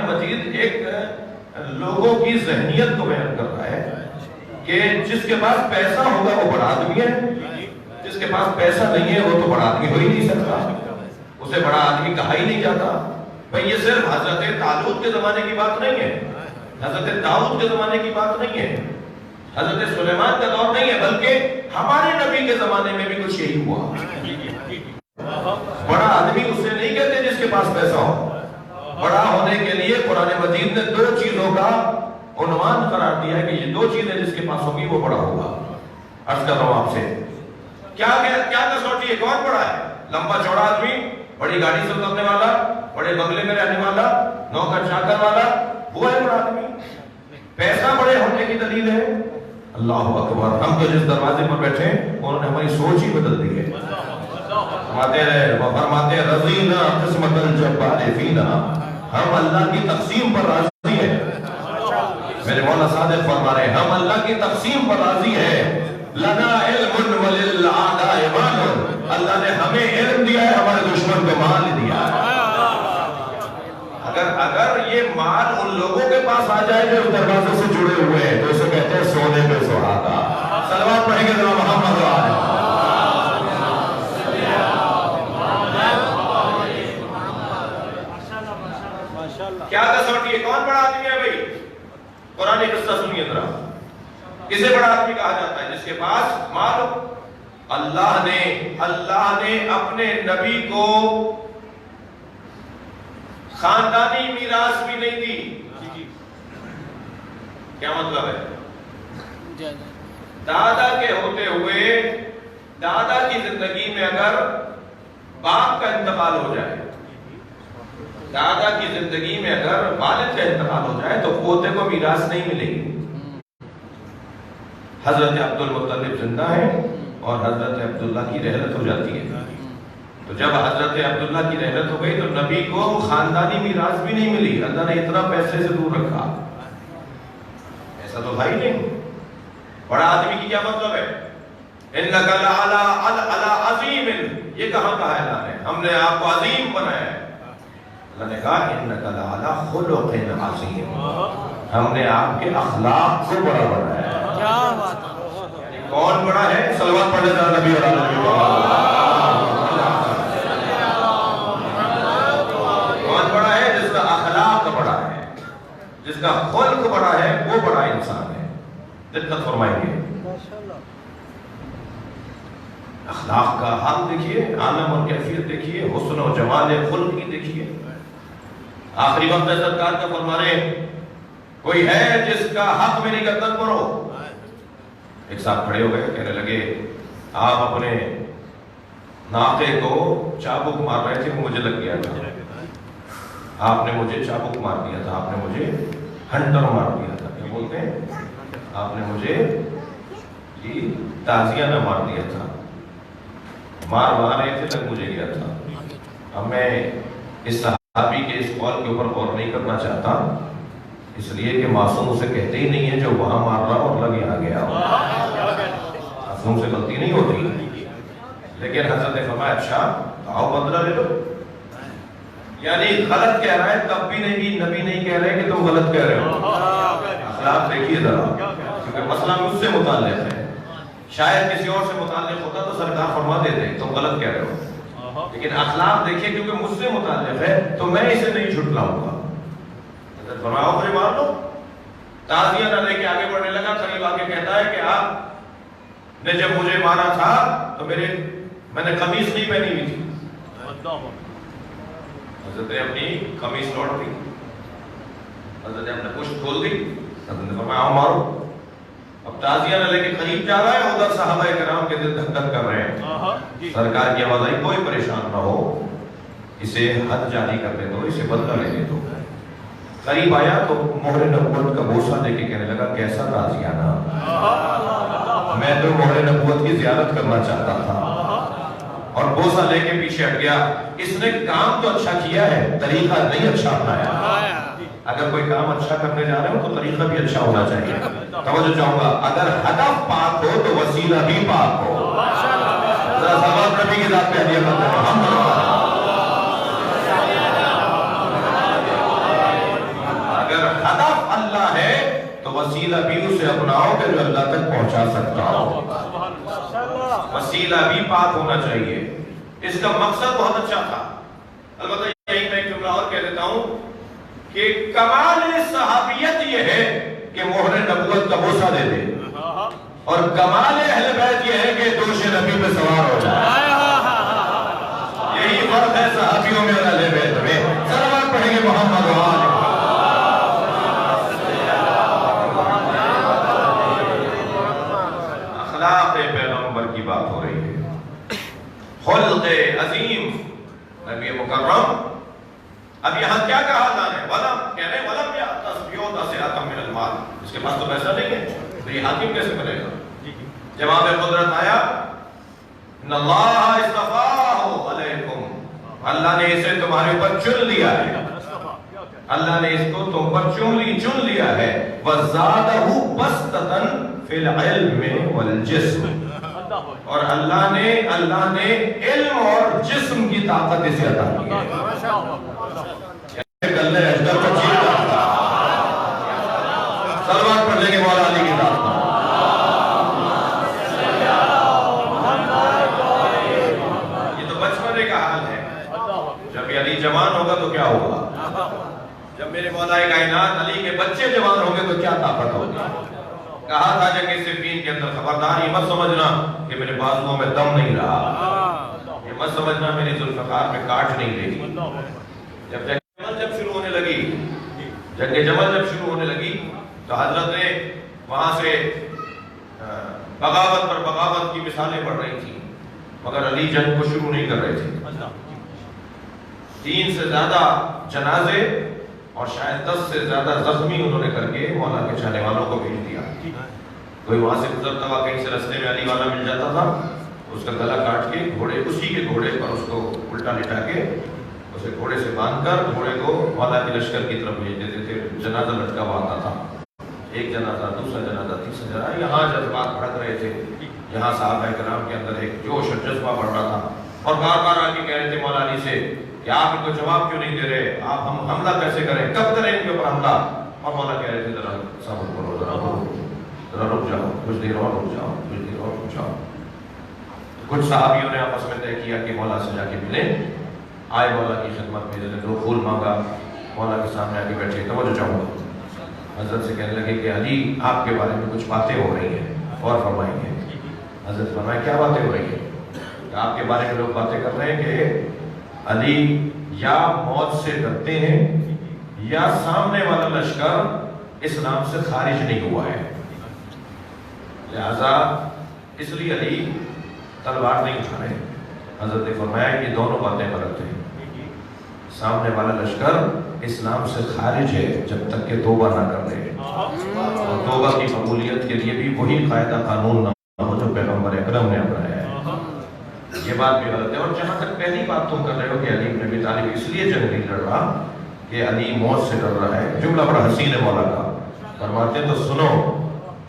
مجید ایک لوگوں کی ذہنیت کو بیان کر رہا ہے کہ جس کے پاس پیسہ ہوگا وہ بڑا آدمی ہے، جس کے پاس پیسہ نہیں ہے وہ تو بڑا آدمی ہو ہی نہیں سکتا، اسے بڑا آدمی کہا ہی نہیں جاتا. بھئی یہ صرف حضرت طالوت کے زمانے کی بات نہیں ہے، حضرت داؤد کے زمانے کی بات نہیں ہے، حضرت سلیمان کا دور نہیں ہے، بلکہ ہمارے نبی کے زمانے میں بھی کچھ یہی ہوا. بڑا آدمی اسے نہیں کہتے جس کے پاس پیسہ ہو. بڑا ہونے کے لیے قرآن مجید نے 2 چیزوں کا عنوان قرار دیا ہے کہ یہ 2 چیزیں جس کے پاس ہوگی وہ بڑا ہوگا. عرض کر رہا ہوں آپ سے، کیا سوچیے کون بڑا ہے؟ لمبا چوڑا آدمی، بڑی گاڑی سے اترنے والا، بڑے بنگلے میں رہنے والا، نوکر چاکر والا، وہ ہے بڑا آدمی. پیسہ بڑے ہونے کی دلیل ہے؟ اللہ اکبر. ہم تو جس دروازے پر بیٹھے ہیں انہوں نے ہماری سوچ ہی بدل دی ہے. فرماتے ہیں رضینا قسمت الجبار فینا, ہم اللہ کی تقسیم پر راضی ہیں. میرے مولا صادق فرما رہے ہیں ہم اللہ کی تقسیم پر راضی ہیں. لنا علم وللعداء مال, اللہ نے ہمیں علم دیا ہے, ہمارے دشمن کو مال دیا ہے. اگر یہ مال ان لوگوں کے پاس آ جائے جو اس دروازے سے جڑے ہوئے ہیں تو اسے کہتے ہیں سونے پہ سہاگا. صلوات پڑھیں گے ذرا محمد وآلہ. کیا کسوٹی ہے؟ کون بڑا آدمی ہے بھائی؟ قرآن قصہ سنیے ذرا. کسے بڑا آدمی کہا جاتا ہے؟ جس کے پاس مال ہو. اللہ نے اپنے نبی کو خاندانی میراث بھی نہیں دی. کیا مطلب ہے؟ دادا کے ہوتے ہوئے دادا کی زندگی میں اگر باپ کا انتقال ہو جائے, دادا کی زندگی میں اگر والد کا انتقال ہو جائے تو پوتے کو میراث نہیں ملے گی. حضرت عبد المطلب زندہ ہے اور حضرت عبداللہ کی رحلت ہو جاتی ہے. تو جب حضرت عبداللہ کی رحلت ہو گئی تو نبی کو خاندانی میراث بھی نہیں ملی. اللہ نے اتنا پیسے سے دور رکھا. ایسا تو بھائی نہیں. بڑا آدمی کی کیا مطلب ہے؟ انک لعلی عظیم, یہ کہاں کہا ہے اللہ نے؟ ہم نے آپ کو عظیم بنایا ہے. اللہ نے کہا انک لعلی خلق عظیم, ہم نے آپ کے اخلاق کو بڑا بنایا ہے. کیا بات ہے. کون بڑا ہے؟ صلوات پڑھے ذرا نبی اور آل نبی. کون بڑا ہے؟ جس کا اخلاق بڑا ہے, جس کا خلق بڑا ہے, وہ بڑا انسان ہے. دقت فرمائیں گے. اخلاق کا حال دیکھیے, عالم اور کیفیت دیکھیے, حسن و جمال خلق کی دیکھیے. آخری وقت سرکار کا فرما رہے کوئی ہے جس کا حق میری گردن پر ہو. ایک صاحب کھڑے ہو گئے, کہنے لگے آپ اپنے ناقے کو چابک مار رہے تھے, وہ مجھے لگ گیا تھا. آپ نے مجھے چابک مار دیا تھا, آپ نے مجھے ہنٹر مار دیا تھا. کیا بولتے ہیں؟ آپ نے مجھے تازیہ نہ مار دیا تھا, مار رہے تھے لگ مجھے گیا تھا. اب میں اس صحابی کے اس قول کے اوپر غور نہیں کرنا چاہتا, اس لیے کہ معصوم اسے کہتے ہی نہیں ہے جو وہاں مار رہا اور لگ یہاں گیا. معصوم سے غلطی نہیں ہوتی. لیکن حضرت نے فرمایا اچھا آؤ بدلہ لے لو. یعنی غلط کہہ رہا ہے تب بھی نہیں, نبی نہیں کہہ رہے کہ تم غلط کہہ رہے ہو. اخلاق دیکھیے ذرا, کیونکہ مسئلہ مجھ سے متعلق ہے. شاید کسی اور سے متعلق ہوتا تو سرکار فرما دیتے تم غلط کہہ رہے ہو, لیکن اخلاق دیکھیے کیونکہ مجھ سے متعلق ہے تو میں اسے نہیں جھٹلاؤں گا. فرمایا مجھے مار لو. تازیہ نہ لے کے آگے بڑھنے لگا, قریب آ کے کہتا ہے کہ آپ نے جب مجھے مارا تھا تو میں نے قمیص نہیں پہنی ہوئی تھی. حضرت نے اپنی قمیص لوٹ دی, حضرت نے اپنے پشت کھول دی. حضرت نے فرمایا آؤ مارو. اب تازیہ نہ لے کے قریب جا رہا ہے, ادھر صحابہ کرام کے دل دھک دھک کر رہے ہیں. سرکار کی آواز آئی کوئی پریشان نہ ہو, اسے حد جاری کرنے دو, اسے بدلہ لینے دو. قریب آیا تو مہر نبوت کا بوسہ دے کے کہنے لگا کیسا تازیانہ, میں تو مہر نبوت کی زیارت کرنا چاہتا تھا. اور بوسہ لے کے پیچھے ہٹ گیا. اس نے کام تو اچھا کیا ہے, طریقہ نہیں اچھا اپنایا. اگر کوئی کام اچھا کرنے جا رہے ہو تو طریقہ بھی اچھا ہونا چاہیے. توجہ چاہوں گا, اگر ہدف پاک ہو تو وسیلہ بھی پاک ہو. ذرا صلوات نبی کی ذات پہ ہدیہ کرتے ہیں. ہدف اللہ ہے تو وسیلہ بھی اسے اپناؤ کہ جو اللہ تک پہنچا سکتا ہو. وسیلہ بھی پاک ہونا چاہیے. اس کا مقصد بہت اچھا تھا. البتہ یہی میں ایک جملہ اور کہہ دیتا ہوں کہ کمال صحابیت یہ ہے کہ مہر نبوت کا بوسہ دے دے, اور کمال اہل بیت یہ ہے کہ دوش نبی پہ سوار ہو جائے. یہی فرق ہے صحابیوں میں اور اہل بیت میں. صلوات پڑھیں گے محمد و آل. اخلاق پیغمبر کی بات ہو رہی ہے, خلق عظیم نبی مکرم. اب یہاں کیا کہا اللہ نے؟ ولم کہہ رہے ولم یا تسبیحو تسعۃ من المال, اس کے پاس تو پیسہ نہیں ہے تو یہ حاکم کیسے بنے گا؟ جواب قدرت آیا اللہ اصطفاہ علیکم، اللہ نے اسے تمہارے اوپر چن لیا ہے، اللہ نے اس کو تم پر چن لیا ہے، وَزَادَهُ بَسْطَةً فِي الْعِلْمِ وَالْجِسْمِ، اور اللہ نے علم اور جسم کی طاقت اسے عطا کی ہے۔ سلوات پڑھنے کے مولا علی کی طاقت، یہ تو بچپنے کا حال ہے، جب علی جوان ہوگا تو کیا ہوگا؟ جب میرے مولا کائنات علی کے بچے جوان ہوں گے تو کیا طاقت ہوگی؟ کہا تھا جنگ صفین کے اندر خبردار یہ مت سمجھنا کہ میرے بازوؤں میں دم نہیں رہا، یہ مت سمجھنا میری ذوالفقار میں کاٹ نہیں رہی۔ جب جنگ شروع ہونے لگی تو حضرت نے وہاں سے بغاوت پر بغاوت کی مثالیں پڑھ رہی تھی، مگر علی جنگ کو شروع نہیں کر رہے تھے۔ 3 سے زیادہ جنازے اور شاید 10 سے زیادہ زخمی انہوں نے کر کے مولا کے چاہنے والوں کو بھیج دیا۔ کوئی وہاں سے گزرتا ہوا کہیں سے رستے میں علی والا مل جاتا تھا، اس کا گلا کاٹ کے اسی کے گھوڑے پر اس کو الٹا لٹا کے اسے گھوڑے سے باندھ کر گھوڑے کو مولا کے لشکر کی طرف بھیج دیتے تھے۔ جنازہ لٹکا ہوا آتا تھا، ایک جنازہ، دوسرا جنازہ، تیسرا جنازہ، یہاں جذبات بھڑک رہے تھے، یہاں صحابہ کرام کے اندر ایک جوش اور جذبہ بڑھ رہا تھا، اور بار بار آ کے کہہ رہے تھے مولا علی سے کہ آپ ان کو جواب کیوں نہیں دے رہے، آپ ہم حملہ کیسے کریں، کب کریں ان کے اوپر حملہ؟ اور مولا کہہ رہے تھے ذرا صبر کرو، ذرا رک جاؤ، کچھ دیر اور رک جاؤ، کچھ دیر اور رک جاؤ۔ کچھ صحابیوں نے آپس میں طے کیا کہ مولا سے جا کے ملیں، آئے مولا کی خدمت میں، جنہیں جو پھول مانگا مولا کے سامنے آ کے بیٹھے، توجہ چاہوں گا، حضرت سے کہنے لگے کہ علی آپ کے بارے میں کچھ باتیں ہو رہی ہیں، اور فرمائیں گے۔ حضرت فرمائے کیا باتیں ہو رہی ہیں؟ کہ آپ کے بارے میں لوگ باتیں کر رہے ہیں کہ علی یا موت سے ڈرتے ہیں یا سامنے والا لشکر اسلام سے خارج نہیں ہوا ہے، لہذا اس لیے علی تلوار نہیں اٹھا رہے۔ حضرت نے فرمایا کہ دونوں باتیں غلط ہیں، سامنے والا لشکر اسلام سے خارج ہے جب تک کہ توبہ نہ کر لے، اور توبہ کی قبولیت کے لیے بھی وہی قاعدہ قانون نہ ہو جو پیغمبر اکرم نے اپنایا ہے۔ یہ بات بھی غلط ہے۔ اور جہاں تک پہلی بات تم کر رہے ہو کہ علی بن ابی طالب اس لیے جنگ نہیں لڑ رہا کہ علی موت سے ڈر رہا ہے، جملہ بڑا حسین ہے مولا کا، فرماتے تو سنو،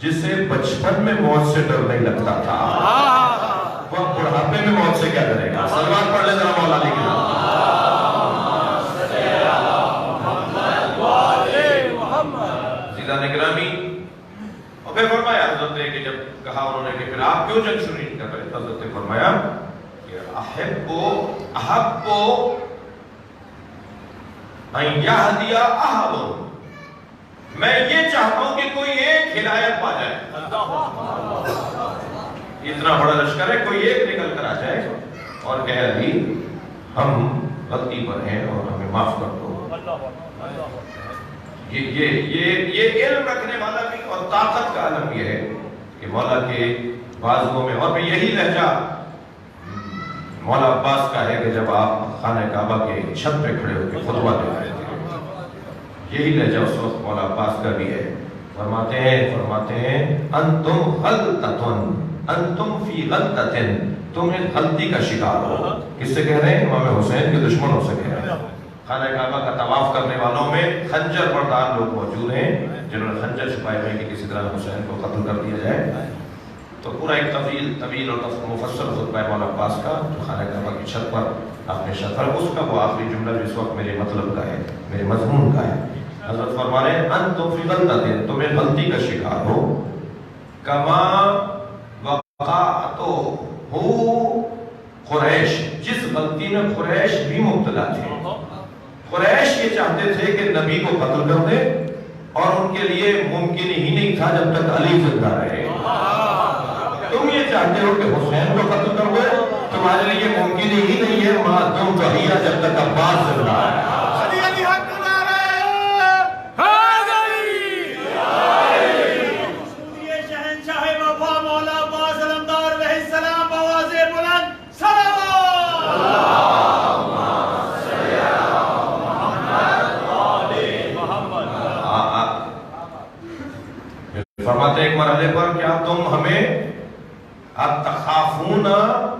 جسے بچپن میں موت سے ڈر نہیں لگتا تھا وہ بڑھاپے میں موت سے کیا کرے گا؟ سلوات پڑھ لے ذرا مولا علی کی طرف۔ عزیزان گرامی، اور پھر فرمایا حضرت نے کہ جب کہا انہوں نے کہ پھر آپ کیوں جنگ شروع نہیں کر رہے، حضرت نے فرمایا کہ احب ان یہدی احد، میں یہ چاہتا ہوں کہ کوئی ایک ہدایت پا جائے، اتنا بڑا لشکر ہے، کوئی ایک نکل کر آ جائے اور کہے علی ہم غلطی پر ہیں اور ہمیں معاف کر دو۔ یہ علم رکھنے والا بھی اور طاقت کا عالم یہ ہے کہ مولا کے بازوؤں میں، اور یہی لہجہ مولا عباس کا ہے کہ جب آپ خانہ کعبہ کے چھت پہ کھڑے ہو کے خطبہ دے رہے تھے، یہی لہجہ اس وقت مولا عباس کا بھی ہے۔ فرماتے ہیں انتم غلطتن، انتم فی غلطتن، تم ایک غلطی کا شکار ہو۔ کس سے کہہ رہے ہیں؟ امام حسین کے دشمنوں سے کہہ رہے ہیں۔ خانہ کعبہ کا طواف کرنے والوں میں خنجر بردار لوگ موجود ہیں جنہوں نے خنجر چھپائے ہوئے کہ کسی طرح حسین کو قتل کر دیا جائے۔ تو پورا ایک طویل اور مفصل خطبہ مولا عباس کا جو خانہ کعبہ کی چھت پر آپ نے شفر، اس کا وہ آخری جملہ جو اس وقت میرے مطلب کا ہے، میرے مضمون کا ہے۔ حضرت فرما رہے ہیں انتم فی غلطتن، تم ایک غلطی کا شکار ہو، کما وقعتو قریش، جس غلطی میں قریش بھی مبتلا تھے۔ قریش یہ چاہتے تھے کہ نبی کو قتل کر دے، اور ان کے لیے ممکن ہی نہیں تھا جب تک علی زندہ رہے۔ تم یہ چاہتے ہو کہ حسین کو قتل کر دے، تمہارے لیے ممکن ہی نہیں ہے ما دم تحیہ جب تک عباس زندہ ہے۔ فرماتے ایک مرحلے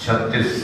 36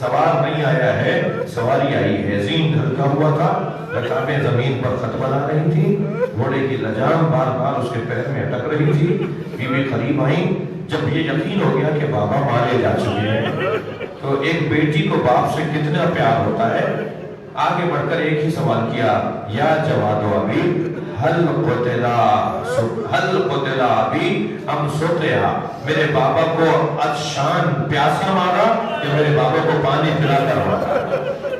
سوار نہیں آیا ہے، سواری آئی ہے۔ زین دھڑکا ہوا تھا، رکابیں زمین پر خط بنا رہی تھی، گھوڑے کی لجام بار بار اس کے پیر میں اٹک رہی تھی۔ بی بی قریب آئیں، جب یہ یقین ہو گیا کہ بابا مارے جا چکے ہیں، تو ایک بیٹی کو باپ سے کتنا پیار ہوتا ہے، آگے بڑھ کر ایک ہی سوال کیا، یا جواد و ابی حل قتلا ابی ام سطیا، میرے بابا کو عطشان پیاسا مارا یا میرے بابا کو پانی پلا کر مارا؟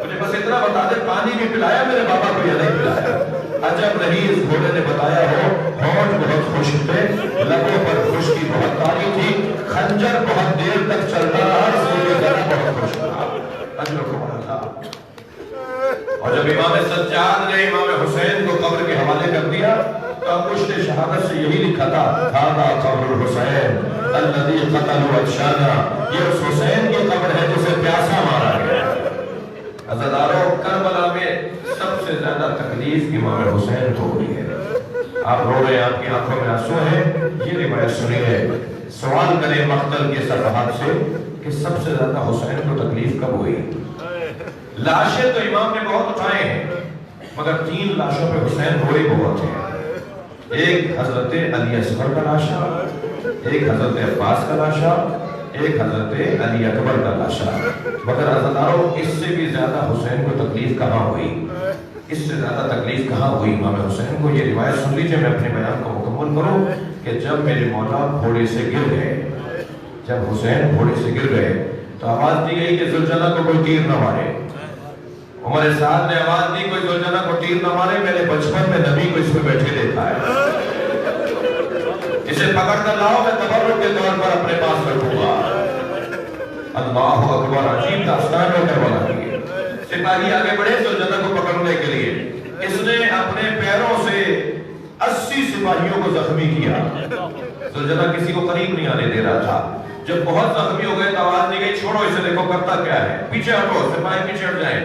مجھے بس اتنا بتا دے، پانی بھی پلایا میرے بابا کو یا نہیں پلایا؟ عجب نہیں اس گھوڑے نے بتایا ہو، ہونٹ بہت خشک تھے، لبوں پر خشکی بہت تاری تھی، خنجر بہت دیر تک چلتا رہا، اس لیے گلا بہت خشک تھا۔ اجر کو بڑھا، اور جب امام سجاد نے امام حسین کو قبر کے حوالے کر دیا تو پشت شہادت سے یہی لکھا تھا، ھذا قبر الحسین الذی قتلوا عطشانا، یہ اس حسین کی قبر ہے جسے پیاسا مارا گیا۔ عزیزانو، کربلا میں سب سے زیادہ تکلیف امام حسین کو ہوئی ہے۔ آپ رو رہے ہیں، آپ کی آنکھوں میں آنسو ہیں، یہ روایت سنی ہے۔ سوال کریں مقتل کے صفحات سے کہ سب سے زیادہ حسین کو تکلیف کب ہوئی؟ لاشیں تو امام نے بہت اٹھائے ہیں، مگر 3 لاشوں پہ حسین ہوئے بہت ہیں۔ ایک حضرت علی اصغر کا لاشا، ایک حضرت عباس کا لاشا، ایک حضرت علی اکبر کا لاشا۔ مگر عزیزانو، اس سے بھی زیادہ حسین کو تکلیف کہاں ہوئی؟ اس سے زیادہ تکلیف کہاں ہوئی امام حسین کو؟ یہ روایت سن لیجئے، میں اپنے بیان کو مکمل کروں کہ جب میرے مولا گھوڑے سے گر گئے، جب حسین گھوڑے سے گر گئے تو آواز دی گئی کہ ذوالجلال کو کوئی تیر نہ مارے۔ عمر سعد نے آواز دی، کوئی ذوالجلال کو تیر نہ مارے، میں نے بچپن میں نبی کو اس میں بیٹھے دیکھا ہے، اسے پکڑ کر لاؤ، میں تبرک کے طور پر اپنے پاس رکھوں گا۔ اللہ اکبر، عجیب داستان ہے کربلا کی۔ سپاہی آگے بڑھے ذوالجلال کو پکڑنے کے لیے، اس نے اپنے پیروں سے 80 سپاہیوں کو زخمی کیا۔ ذوالجلال کسی کو قریب نہیں آنے دے رہا تھا۔ جب بہت زخمی ہو گئے تو آواز دی گئی، چھوڑو اسے، دیکھو کرتا کیا ہے، پیچھے ہٹو، سپاہی پیچھے ہٹ جائیں۔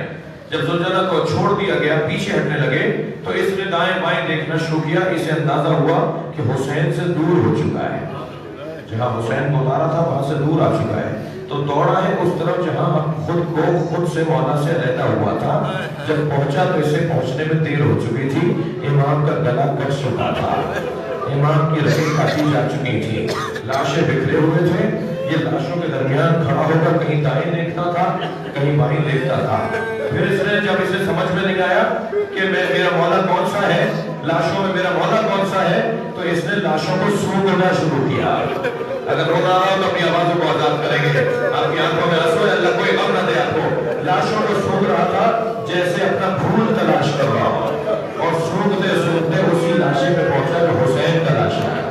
جب ذوالجلال کو چھوڑ دیا گیا، پیچھے ہٹنے لگے تو اس نے دائیں بائیں دیکھنا شروع کیا۔ اسے اندازہ ہوا کہ حسین سے دور ہو چکا ہے، جہاں حسین کو اتارا تھا وہاں سے دور آ چکا ہے، تو دوڑا ہے اس طرف جہاں خود سے مولا سے رہتا ہوا تھا۔ جب پہنچا تو اسے پہنچنے میں دیر ہو چکی تھی، امام کا گلا کٹ چکا تھا، امام کی رگیں کاٹی جا چکی تھی، لاشیں بکھرے ہوئے تھے۔ یہ لاشوں کے درمیان کھڑا ہو کر کہیں دائیں دیکھتا تھا، کہیں بائیں دیکھتا تھا۔ پھر اس نے جب اسے سمجھ میں نہیں آیا کہ میرا مولا کون سا ہے، لاشوں میں میرا مولا کون سا ہے، تو اس نے لاشوں کو سونگنا شروع کیا۔ اگر رو رہا ہو تو اپنی آوازوں کو آزاد کریں گے، آپ کی آنکھوں میں آنسو ہے، اللہ کوئی غم نہ دے آپ کو۔ لاشوں کو سونگ رہا تھا جیسے اپنا پھول تلاش کر رہا ہو، اور سونگتے سونگتے اسی لاشے پہ پہنچا جو حسین کا لاشا ہے۔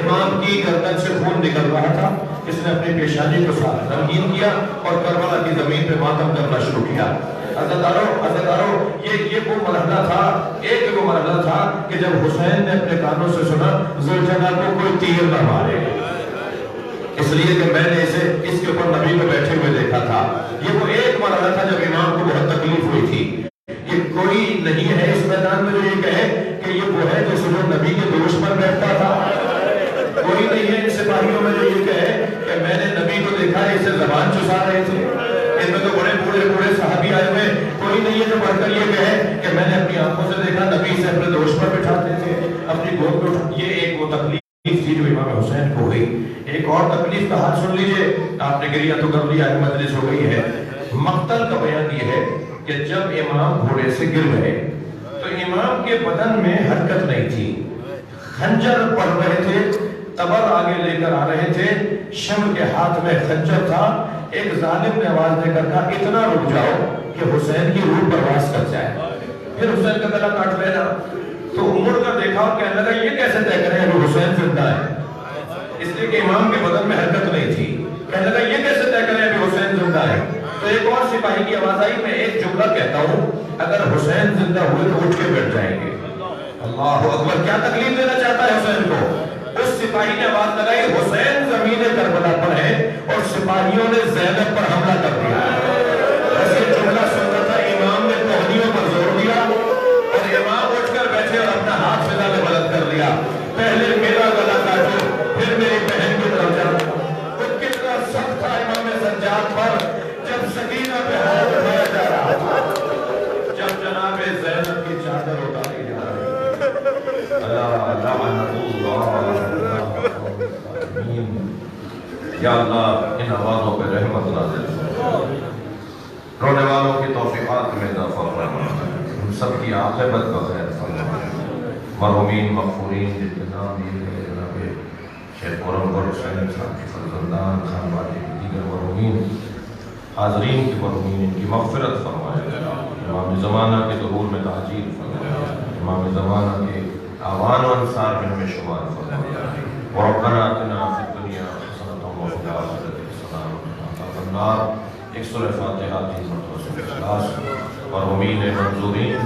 امام کی گردن سے خون نکل رہا تھا، اس نے اپنی پیشانی کو ساتھ رنگین کیا اور کربلا کی زمین پہ ماتم کرنا شروع کیا۔ عزیزانو، یہ وہ مرحلہ تھا، ایک وہ مرحلہ تھا کہ جب حسین نے اپنے کانوں سے سنا ذوالجلال کو کوئی تیر نہ مارے، اس لیے کہ میں نے اس کے اوپر نبی کو بیٹھے ہوئے دیکھا تھا۔ یہ وہ ایک مرحلہ تھا جب امام کو بہت تکلیف ہوئی تھی۔ یہ کوئی نہیں ہے اس میدان میں جو یہ کہے کہ یہ وہ ہے جو صرف نبی کے دوش پر بیٹھتا تھا، کوئی نہیں ہے ان سپاہیوں میں جو یہ کہے کہ میں نے نبی کو دیکھا ہے اسے زبان چسا رہے تھے۔ ان میں تو بڑے بوڑھے صحابی آئے ہوئے، کوئی نہیں ہے جو بڑھ کر یہ کہے کہ میں نے اپنی آنکھوں سے دیکھا نبی سے اپنے دوش پر بٹھاتے تھے، اپنی گود میں اٹھا۔ یہ ایک وہ تکلیف تھی جو امام حسین کو ہوئی۔ ایک اور تکلیف کا حال سن لیجئے، آپ نے گریہ تو کر لیا، مجلس ہو گئی ہے۔ مقتل کا بیان یہ ہے کہ جب امام گھوڑے سے گر گئے تو امام کے بدن میں حرکت نہیں تھی، خنجر پڑ رہے تھے، تبر آگے لے کر آ رہے تھے، شم کے ہاتھ میں خنجر تھا۔ ایک ظالم نے آواز دے کر کہا اتنا رک جاؤ کہ حسین کی روح پرواز کر جائے، پھر حسین کا گلا کاٹ لینا۔ تو مڑ کر دیکھا اور کہنے لگا یہ کیسے طے کریں ابھی حسین زندہ ہے، اس لیے کہ امام کے بدن میں حرکت نہیں تھی۔ کہنے لگا یہ کیسے طے کریں ابھی حسین زندہ ہے۔ تو ایک اور سپاہی کی آواز آئی، میں ایک جملہ کہتا ہوں، اگر حسین زندہ ہوئے تو اٹھ کے بیٹھ جائیں گے۔ اللہ اکبر، کیا تکلیف دینا چاہتا ہے حسین کو؟ اس سپاہی نے آواز لگائی حسین زمین کربلا پر ہے اور سپاہیوں نے زینب پر حملہ کر دیا۔ بس یہ جملہ سنتا تھا، امام نے کوہنیوں پر زور دیا اور امام اٹھ کر بیٹھے اور اپنا ہاتھ فضا میں بلند کر لیا، پہلے میرا گلا کاٹو پھر میری بہن کی طرف جاؤ۔ وہ کتنا سخت تھا امام سجاد پر، جب سکینہ لعنت اللہ آمین۔ یا اللہ ان آوازوں پہ رحمت نازل فرما، رونے والوں کی توفیقات میں اضافہ فرما، ہم سب کی عاقبت کا خیر فرما، مرحومین مغفورین جن کے نام دیے گئے جناب شیخ قرم ور حسین صاحب کے فرزندان، خان باجی کے دیگر مرحومین، حاضرین کے مرحومین، ان کی مغفرت فرمائے، امام زمانہ کے ظہور میں تعجیل فرمائے، امام زمانہ کے آوان و انصار میں شمار فرمائے، وربنا آتنا فی الدنیا حسنۃ وفی الآخرۃ حسنۃ وقنا عذاب النار۔ ایک سورہ فاتحہ 3 مرتبہ سورہ اخلاص، مرحومین منظورین